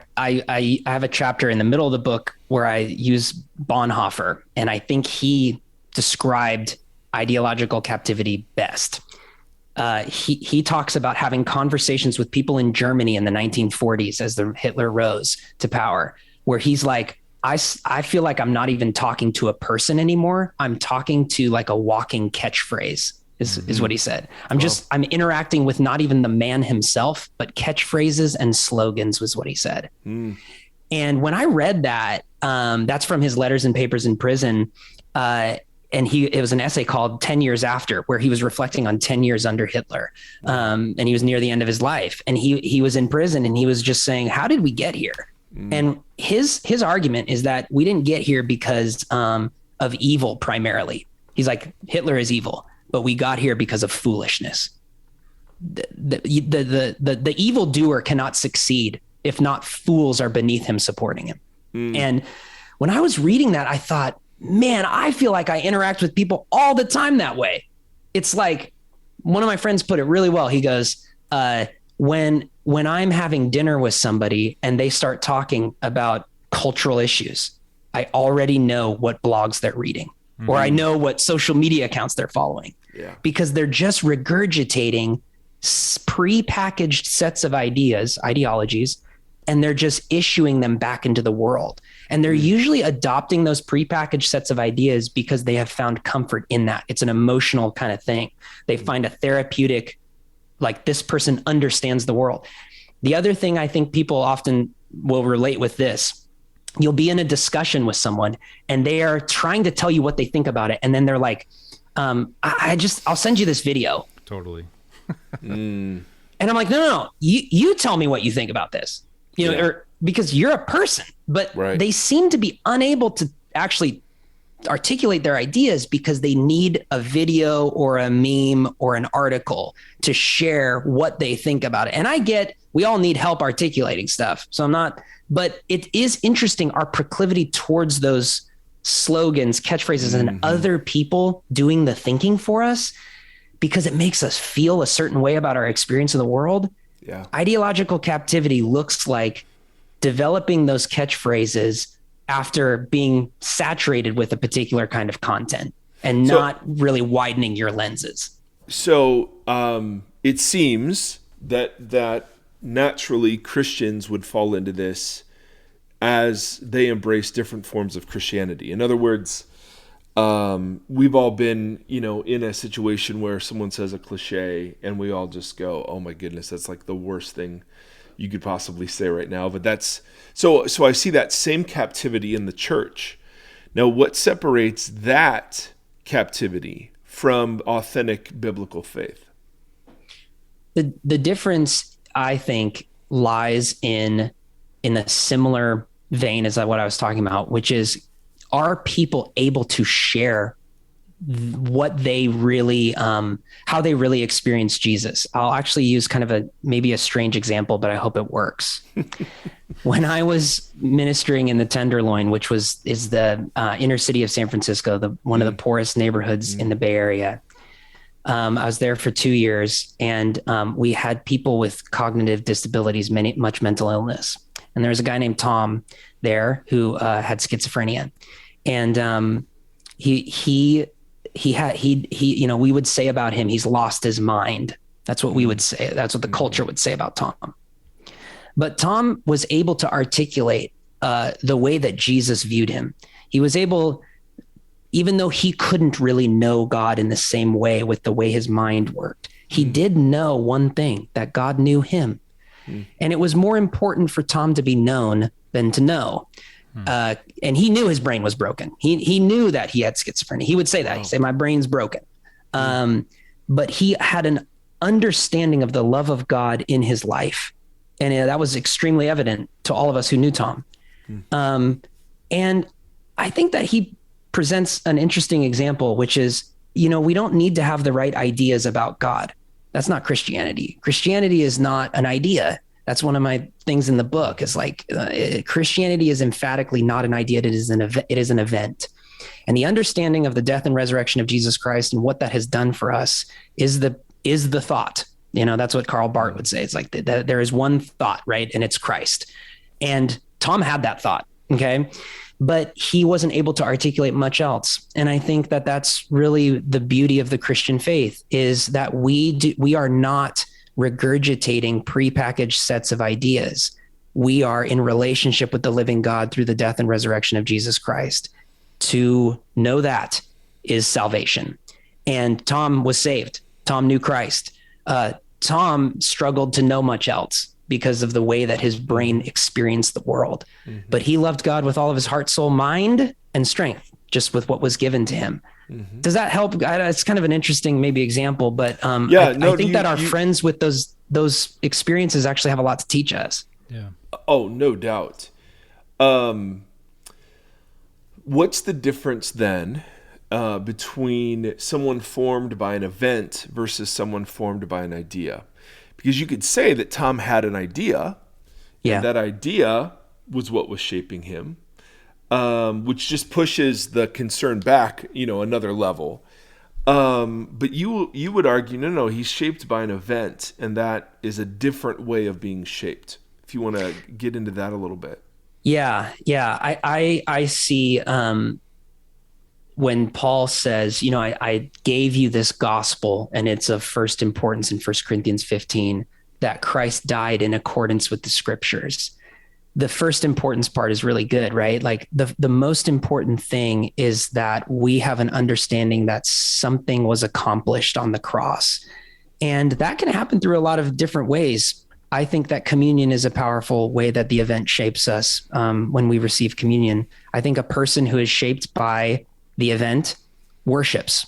Speaker 4: have a chapter in the middle of the book where I use Bonhoeffer, and I think he described ideological captivity best. He talks about having conversations with people in Germany in the 1940s as Hitler rose to power, where he's like, I feel like I'm not even talking to a person anymore. I'm talking to like a walking catchphrase. Is what he said. I'm interacting with not even the man himself, but catchphrases and slogans was what he said. And when I read that, that's from his letters and papers in prison. And it was an essay called 10 Years After, where he was reflecting on 10 years under Hitler. And he was near the end of his life, and he was in prison, and he was just saying, how did we get here? And his argument is that we didn't get here because of evil primarily. He's like, Hitler is evil, but we got here because of foolishness. The evildoer cannot succeed if not fools are beneath him supporting him. And when I was reading that, I thought, man, I feel like I interact with people all the time that way. It's like, one of my friends put it really well. He goes, when I'm having dinner with somebody and they start talking about cultural issues, I already know what blogs they're reading, or I know what social media accounts they're following. Because they're just regurgitating pre-packaged sets of ideologies, and they're just issuing them back into the world. And they're usually adopting those pre-packaged sets of ideas because they have found comfort in that. It's an emotional kind of thing. They find a therapeutic, like, this person understands the world. The other thing I think people often will relate with this, you'll be in a discussion with someone and they are trying to tell you what they think about it. And then they're like, I'll send you this video.
Speaker 2: Totally.
Speaker 4: And I'm like, no, you tell me what you think about this, or because you're a person, but they seem to be unable to actually articulate their ideas because they need a video or a meme or an article to share what they think about it. And I get, we all need help articulating stuff. So but it is interesting, our proclivity towards those slogans, catchphrases, and other people doing the thinking for us, because it makes us feel a certain way about our experience of the world. Ideological captivity looks like developing those catchphrases after being saturated with a particular kind of content and not really widening your lenses.
Speaker 1: So it seems that naturally Christians would fall into this as they embrace different forms of Christianity. In other words, we've all been, in a situation where someone says a cliche and we all just go, oh my goodness, that's like the worst thing you could possibly say right now. But that's, so I see that same captivity in the church. Now, what separates that captivity from authentic biblical faith?
Speaker 4: The difference, I think, lies in a similar vein as what I was talking about, which is, are people able to share what they really, how they really experience Jesus? I'll actually use kind of maybe a strange example, but I hope it works. When I was ministering in the Tenderloin, which is the inner city of San Francisco, one of the poorest neighborhoods in the Bay Area, I was there for 2 years, and we had people with cognitive disabilities, much mental illness. And there was a guy named Tom there who had schizophrenia, and he we would say about him, he's lost his mind. That's what we would say. That's what the culture would say about Tom. But Tom was able to articulate the way that Jesus viewed him. He was able, even though he couldn't really know God in the same way with the way his mind worked, he did know one thing, that God knew him. And it was more important for Tom to be known than to know. And he knew his brain was broken. He knew that he had schizophrenia. He would say that. He'd say, my brain's broken. But he had an understanding of the love of God in his life. And that was extremely evident to all of us who knew Tom. And I think that he presents an interesting example, which is, we don't need to have the right ideas about God. That's not Christianity. Christianity is not an idea. That's one of my things in the book, is like Christianity is emphatically not an idea. It is an event. And the understanding of the death and resurrection of Jesus Christ and what that has done for us is the thought. That's what Karl Barth would say. It's like there is one thought, right? And it's Christ. And Tom had that thought. Okay. But he wasn't able to articulate much else. And I think that that's really the beauty of the Christian faith, is that we are not regurgitating prepackaged sets of ideas. We are in relationship with the living God through the death and resurrection of Jesus Christ. To know that is salvation. And Tom was saved. Tom knew Christ. Tom struggled to know much else because of the way that his brain experienced the world. But he loved God with all of his heart, soul, mind, and strength, just with what was given to him. Does that help? It's kind of an interesting maybe example, but I think that our friends with those experiences actually have a lot to teach us.
Speaker 2: Yeah.
Speaker 1: Oh, no doubt. What's the difference then between someone formed by an event versus someone formed by an idea? Because you could say that Tom had an idea, and that idea was what was shaping him, which just pushes the concern back, another level. But you would argue, no, he's shaped by an event, and that is a different way of being shaped. If you want to get into that a little bit.
Speaker 4: Yeah. I see when Paul says, I gave you this gospel, and it's of first importance in 1 Corinthians 15, that Christ died in accordance with the scriptures. The first importance part is really good, right? Like the most important thing is that we have an understanding that something was accomplished on the cross. And that can happen through a lot of different ways. I think that communion is a powerful way that the event shapes us when we receive communion. I think a person who is shaped by the event worships.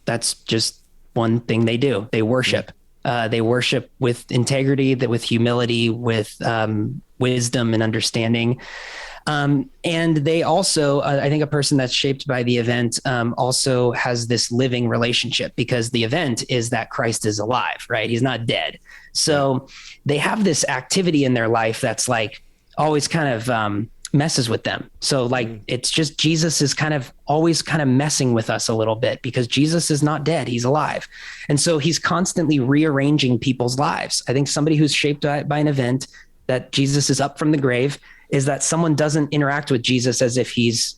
Speaker 4: That's just one thing they do. They worship. They worship with integrity, with humility, with wisdom and understanding. And they also, I think a person that's shaped by the event also has this living relationship, because the event is that Christ is alive, right? He's not dead. So they have this activity in their life that's like always kind of messes with them. So like, it's just, Jesus is always messing with us a little bit, because Jesus is not dead. He's alive. And so he's constantly rearranging people's lives. I think somebody who's shaped by an event that Jesus is up from the grave is that someone doesn't interact with Jesus as if he's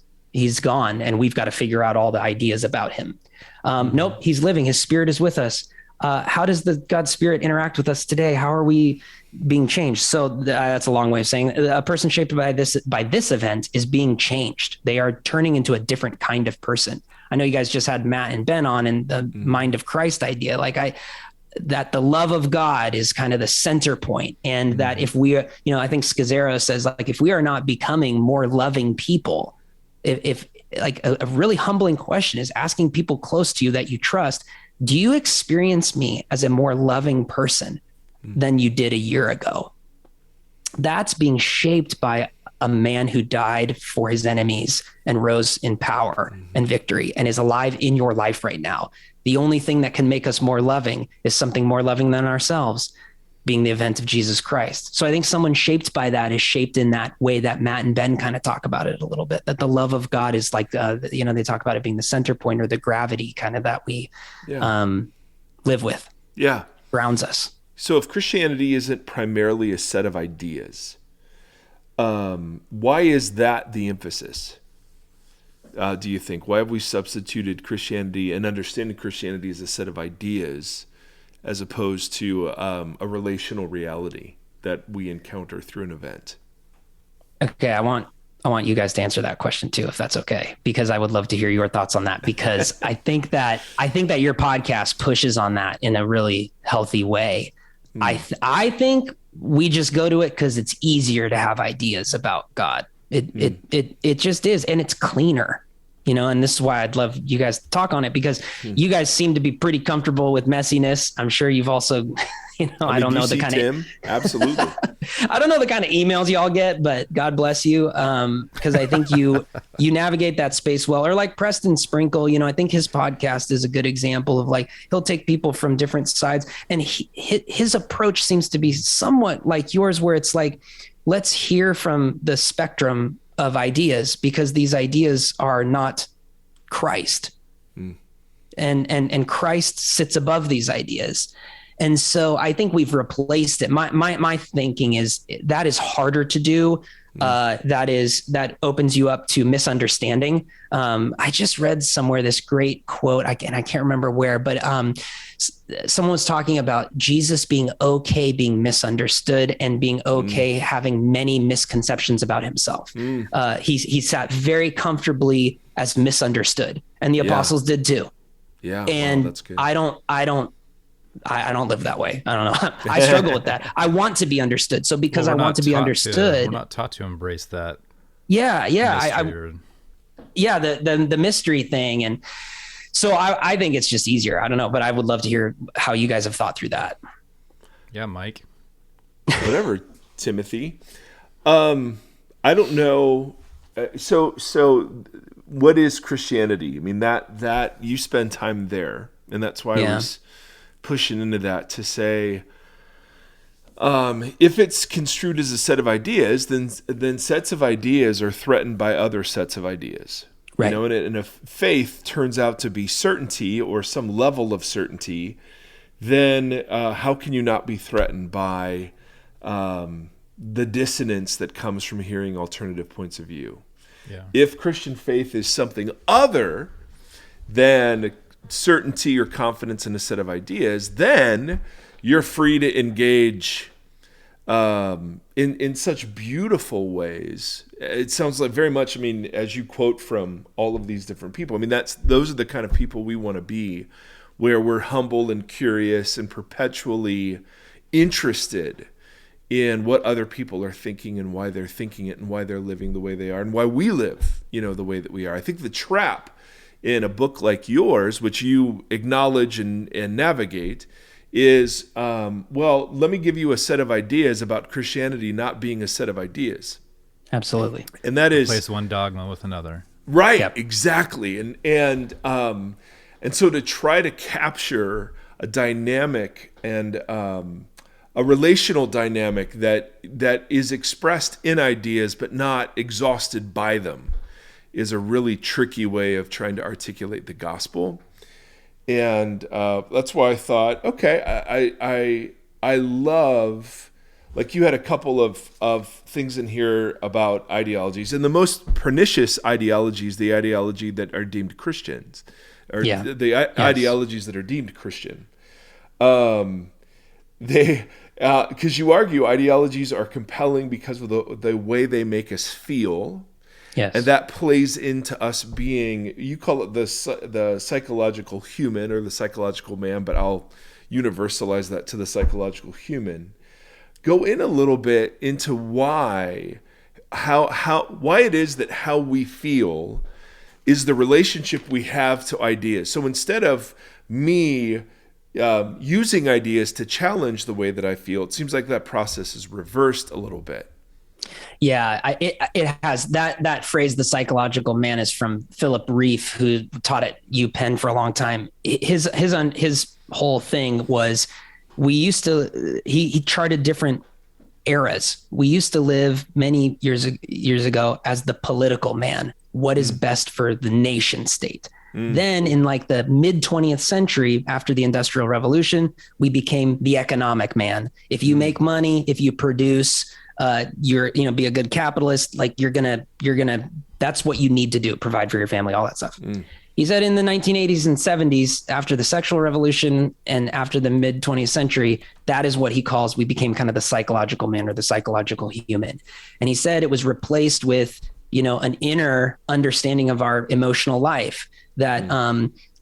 Speaker 4: gone and we've got to figure out all the ideas about him. Nope, he's living. His spirit is with us. How does the God's spirit interact with us today? How are we being changed? So that's a long way of saying a person shaped by this event is being changed. They are turning into a different kind of person. I know you guys just had Matt and Ben on, and the mind of Christ idea. That the love of God is kind of the center point. And that if we, I think Scazzaro says, like, if we are not becoming more loving people, if like a really humbling question is asking people close to you that you trust, do you experience me as a more loving person than you did a year ago? That's being shaped by a man who died for his enemies and rose in power and victory and is alive in your life right now. The only thing that can make us more loving is something more loving than ourselves, being the event of Jesus Christ. So I think someone shaped by that is shaped in that way that Matt and Ben kind of talk about it a little bit, that the love of God is like, they talk about it being the center point or the gravity kind of that we live with.
Speaker 1: Yeah.
Speaker 4: Grounds us.
Speaker 1: So if Christianity isn't primarily a set of ideas, why is that the emphasis? Do you think? Why have we substituted Christianity and understanding Christianity as a set of ideas as opposed to a relational reality that we encounter through an event?
Speaker 4: Okay, I want you guys to answer that question too, if that's okay, because I would love to hear your thoughts on that. Because I think that your podcast pushes on that in a really healthy way. I think we just go to it because it's easier to have ideas about God. It just is, and it's cleaner. And this is why I'd love you guys to talk on it, because you guys seem to be pretty comfortable with messiness. I'm sure you've also, I don't know the kind
Speaker 1: Tim? Absolutely.
Speaker 4: I don't know the kind of emails y'all get, but God bless you. Because I think you navigate that space well. Or like Preston Sprinkle, I think his podcast is a good example of like, he'll take people from different sides, and his approach seems to be somewhat like yours, where it's like, let's hear from the spectrum of ideas, because these ideas are not Christ. And Christ sits above these ideas. And so I think we've replaced it. My thinking is that is harder to do. That opens you up to misunderstanding. I just read somewhere this great quote, I can't remember where, but someone was talking about Jesus being okay being misunderstood and being okay having many misconceptions about himself. He sat very comfortably as misunderstood, and the apostles did too.
Speaker 1: Yeah,
Speaker 4: and
Speaker 1: wow, that's good.
Speaker 4: I don't live that way. I don't know. I struggle with that. I want to be understood. So because I want to be understood,
Speaker 2: we're not taught to embrace that.
Speaker 4: Yeah.
Speaker 2: The
Speaker 4: the mystery thing. And so I think it's just easier. I don't know, but I would love to hear how you guys have thought through that.
Speaker 2: Yeah, Mike.
Speaker 1: Whatever, Timothy. I don't know. So what is Christianity? I mean, that you spend time there, and that's why I was pushing into that to say, if it's construed as a set of ideas, then sets of ideas are threatened by other sets of ideas.
Speaker 4: Right.
Speaker 1: And if faith turns out to be certainty or some level of certainty, then how can you not be threatened by the dissonance that comes from hearing alternative points of view?
Speaker 2: Yeah.
Speaker 1: If Christian faith is something other than certainty or confidence in a set of ideas, then you're free to engage in such beautiful ways. It sounds like very much, I mean, as you quote from all of these different people, I mean, those are the kind of people we want to be, where we're humble and curious and perpetually interested in what other people are thinking and why they're thinking it and why they're living the way they are and why we live, the way that we are. I think the trap in a book like yours, which you acknowledge and navigate, is, let me give you a set of ideas about Christianity not being a set of ideas.
Speaker 4: Absolutely.
Speaker 1: And that is...
Speaker 2: Replace one dogma with another.
Speaker 1: Right,
Speaker 4: Yep.
Speaker 1: exactly. And so to try to capture a dynamic and a relational dynamic that is expressed in ideas but not exhausted by them is a really tricky way of trying to articulate the gospel. And that's why I thought, okay, I love, like you had a couple of things in here about ideologies, and the most pernicious ideologies, the ideology that are deemed Christians, or ideologies that are deemed Christian. Because you argue ideologies are compelling because of the way they make us feel.
Speaker 4: Yes.
Speaker 1: And that plays into us being, you call it the psychological human or the psychological man, but I'll universalize that to the psychological human. Go in a little bit into why it is that how we feel is the relationship we have to ideas. So instead of me using ideas to challenge the way that I feel, it seems like that process is reversed a little bit.
Speaker 4: Yeah, it has that phrase, the psychological man, is from Philip Reef, who taught at UPenn for a long time. His whole thing was, he charted different eras. We used to live many years ago as the political man. What is best for the nation state? Then in like the mid 20th century, after the Industrial Revolution, we became the economic man. If you make money, if you produce, be a good capitalist, like you're gonna, that's what you need to do, provide for your family, all that stuff. He said in the 1980s and 70s, after the sexual revolution and after the mid 20th century, that is what he calls, we became kind of the psychological man or the psychological human. And he said it was replaced with, an inner understanding of our emotional life, that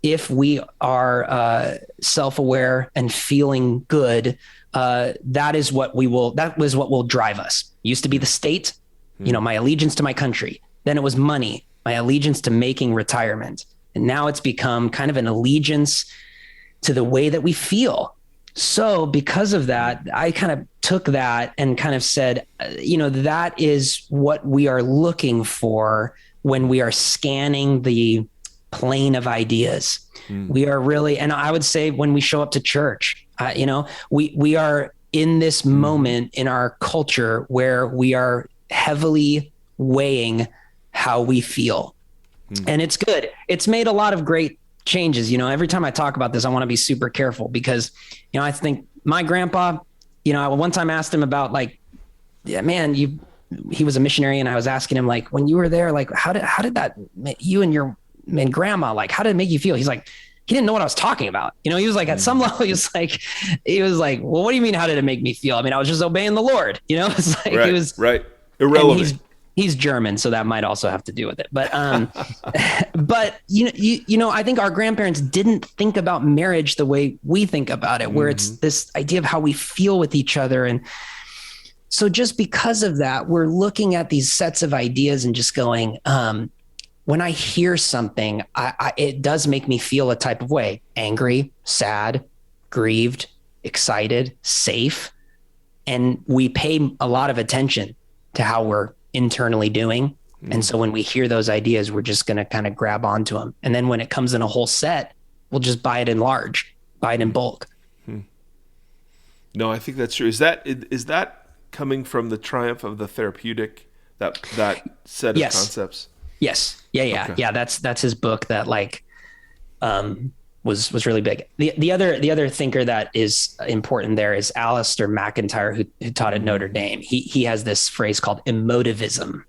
Speaker 4: if we are self-aware and feeling good, that was what will drive us. It used to be the state, my allegiance to my country. Then it was money, my allegiance to making retirement. And now it's become kind of an allegiance to the way that we feel. So because of that, I kind of took that and kind of said, that is what we are looking for when we are scanning the plane of ideas. We are really, and I would say when we show up to church, we are in this moment in our culture where we are heavily weighing how we feel. And it's good. It's made a lot of great changes. Every time I talk about this, I want to be super careful because, I think my grandpa, I one time asked him about he was a missionary, and I was asking him, like, when you were there, like, how did that, you and your grandma, like, how did it make you feel? He's like, he didn't know what I was talking about. He was like, at some level, he was like, well, what do you mean? How did it make me feel? I mean, I was just obeying the Lord, it's like,
Speaker 1: right,
Speaker 4: it was
Speaker 1: right. Irrelevant.
Speaker 4: He's German, so that might also have to do with it. But, but I think our grandparents didn't think about marriage the way we think about it, where it's this idea of how we feel with each other. And so just because of that, we're looking at these sets of ideas and just going, when I hear something, it does make me feel a type of way: angry, sad, grieved, excited, safe. And we pay a lot of attention to how we're internally doing. And so when we hear those ideas, we're just going to kind of grab onto them. And then when it comes in a whole set, we'll just buy it in large, buy it in bulk.
Speaker 1: No, I think that's true. Is that coming from the triumph of the therapeutic, that set of concepts?
Speaker 4: Yes. Yeah. Okay. Yeah. That's his book that was really big. The other thinker that is important there is Alistair McIntyre, who taught at Notre Dame. He has this phrase called emotivism.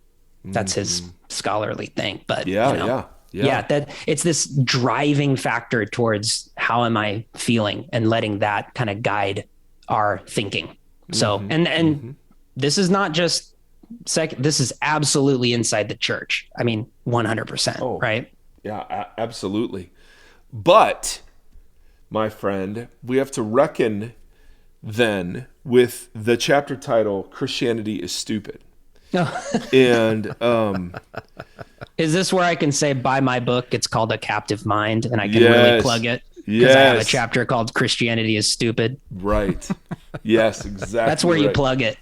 Speaker 4: That's his scholarly thing. But that it's this driving factor towards how am I feeling, and letting that kind of guide our thinking. So and this is not just this is absolutely inside the church. I mean, 100%. Right?
Speaker 1: Yeah, absolutely. But, my friend, we have to reckon then with the chapter title, Christianity is Stupid. And
Speaker 4: is this where I can say, buy my book? It's called A Captive Mind, and I can really plug it because I have a chapter called Christianity is Stupid. Right.
Speaker 1: Yes, exactly.
Speaker 4: That's where you plug it.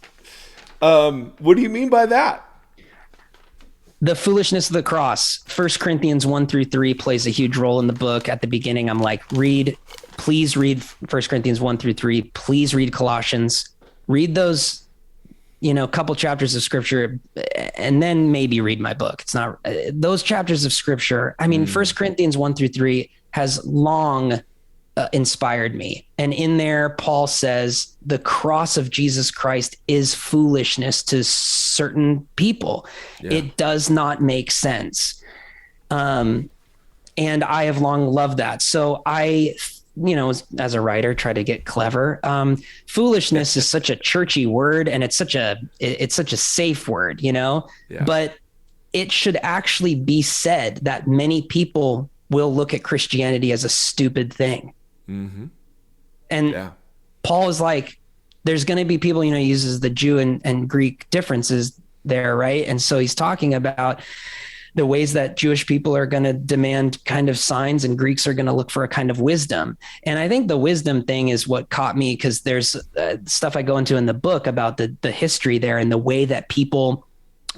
Speaker 1: What do you mean by that?
Speaker 4: The foolishness of the cross. 1 Corinthians 1-3 plays a huge role in the book. At the beginning, I'm like, please read 1 Corinthians 1-3. Please read Colossians. Read those, couple chapters of scripture, and then maybe read my book. It's not those chapters of scripture. I mean, 1 Corinthians 1-3 has long inspired me. And in there, Paul says the cross of Jesus Christ is foolishness to certain people. Yeah. It does not make sense. And I have long loved that. So I, as a writer, try to get clever. Foolishness is such a churchy word, and it's such a safe word, but it should actually be said that many people will look at Christianity as a stupid thing. And Paul is like, there's going to be people, he uses the Jew and Greek differences there. Right. And so he's talking about the ways that Jewish people are going to demand kind of signs, and Greeks are going to look for a kind of wisdom. And I think the wisdom thing is what caught me, because there's stuff I go into in the book about the history there and the way that people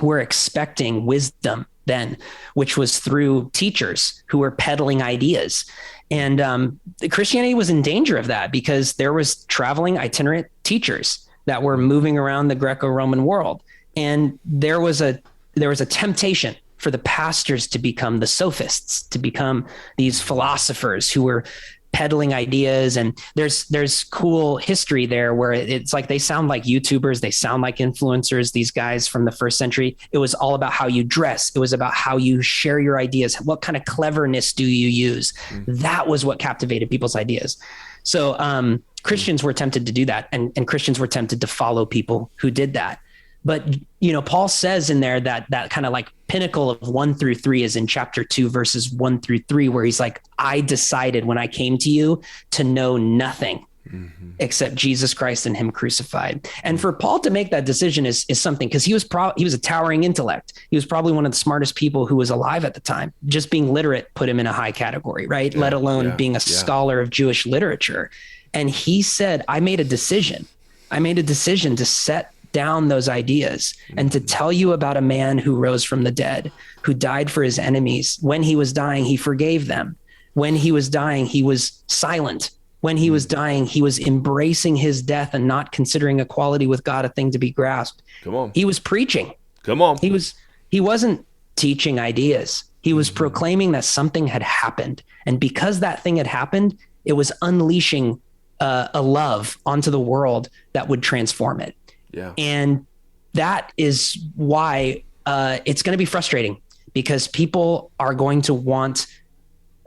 Speaker 4: were expecting wisdom then, which was through teachers who were peddling ideas. And Christianity was in danger of that because there was traveling itinerant teachers that were moving around the Greco-Roman world. And there was a temptation for the pastors to become the sophists, to become these philosophers who were peddling ideas. And there's cool history there where it's like they sound like YouTubers, they sound like influencers, these guys from the first century. It was all about how you dress. It was about how you share your ideas. What kind of cleverness do you use? That was what captivated people's ideas. So Christians were tempted to do that, and Christians were tempted to follow people who did that. But, Paul says in there that kind of like pinnacle of 1-3 is in chapter 2, verses 1-3, where he's like, I decided when I came to you to know nothing except Jesus Christ and him crucified. And for Paul to make that decision is something, because he was a towering intellect. He was probably one of the smartest people who was alive at the time. Just being literate put him in a high category, right? Let alone being a scholar of Jewish literature. And he said, I made a decision to set down those ideas and to tell you about a man who rose from the dead, who died for his enemies. When he was dying, he forgave them. When he was dying, he was silent. When he was dying, he was embracing his death and not considering equality with God a thing to be grasped.
Speaker 1: Come on.
Speaker 4: He was preaching.
Speaker 1: Come on.
Speaker 4: He wasn't teaching ideas. He was proclaiming that something had happened. And because that thing had happened, it was unleashing a love onto the world that would transform it.
Speaker 1: Yeah.
Speaker 4: And that is why it's going to be frustrating, because people are going to want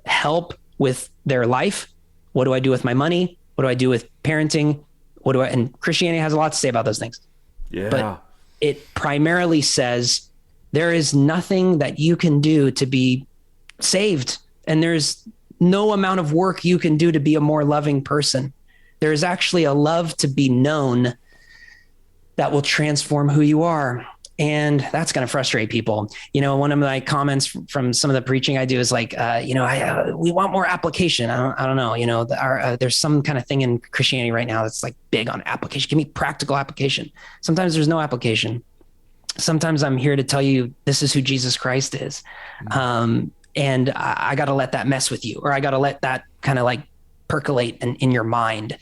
Speaker 4: help with their life. What do I do with my money? What do I do with parenting? And Christianity has a lot to say about those things.
Speaker 1: Yeah.
Speaker 4: But it primarily says there is nothing that you can do to be saved. And there's no amount of work you can do to be a more loving person. There is actually a love to be known that will transform who you are. And that's going to frustrate people. One of my comments from some of the preaching I do is like, we want more application. I don't know, there's some kind of thing in Christianity right now that's like big on application. Give me practical application. Sometimes there's no application. Sometimes I'm here to tell you, this is who Jesus Christ is. And I got to let that mess with you, or I got to let that kind of like percolate in your mind.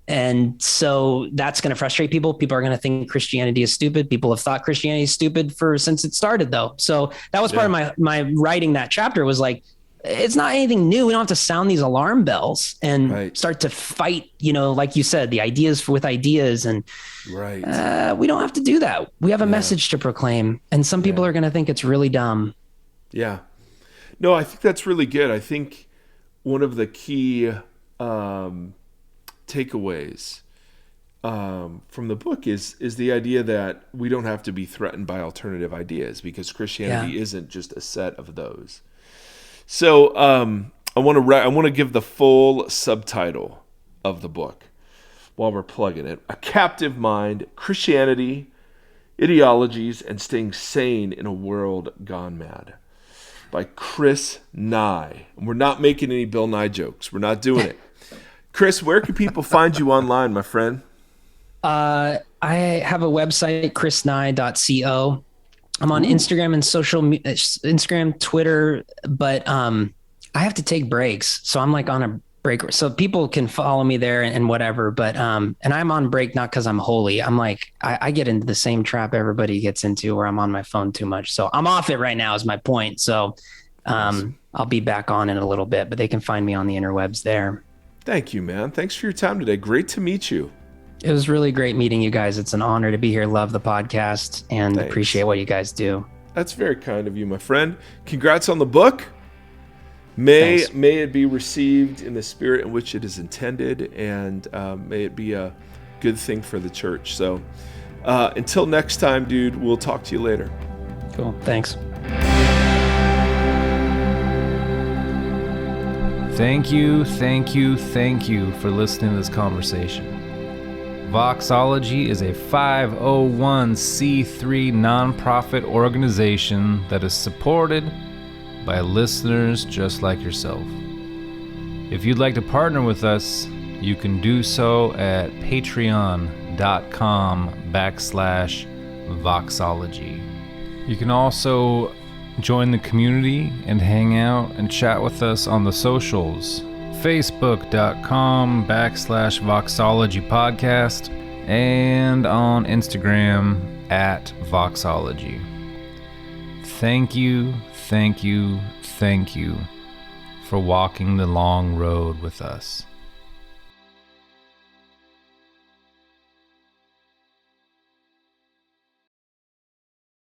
Speaker 4: And so that's going to frustrate people. People are going to think Christianity is stupid. People have thought Christianity is stupid since it started, though. So that was part of my writing that chapter, was like, it's not anything new. We don't have to sound these alarm bells and start to fight, like you said, the ideas with ideas. And we don't have to do that. We have a message to proclaim. And some people are going to think it's really dumb.
Speaker 1: Yeah. No, I think that's really good. I think one of the key takeaways from the book is the idea that we don't have to be threatened by alternative ideas, because Christianity isn't just a set of those. So I want to give the full subtitle of the book while we're plugging it: A Captive Mind, Christianity, Ideologies, and Staying Sane in a World Gone Mad, by Chris Nye. And we're not making any Bill Nye jokes. We're not doing it. Chris, where can people find you online, my friend?
Speaker 4: I have a website, chrisnye.co. I'm on Instagram and Instagram, Twitter, but I have to take breaks. So I'm like on a break. So people can follow me there and whatever, but and I'm on break not because I'm holy. I'm like, I get into the same trap everybody gets into, where I'm on my phone too much. So I'm off it right now is my point. So I'll be back on in a little bit, but they can find me on the interwebs there. Thank you, man. Thanks for your time today. Great to meet you. It was really great meeting you guys. It's an honor to be here. Love the podcast and appreciate what you guys do. That's very kind of you, my friend. Congrats on the book. May it be received in the spirit in which it is intended, and may it be a good thing for the church. So until next time, dude, we'll talk to you later. Cool. Thanks.
Speaker 2: Thank you for listening to this conversation. Voxology is a 501c3 nonprofit organization that is supported by listeners just like yourself. If you'd like to partner with us, you can do so at patreon.com/Voxology. You can also join the community and hang out and chat with us on the socials. Facebook.com/Voxology Podcast and on Instagram @Voxology. Thank you for walking the long road with us.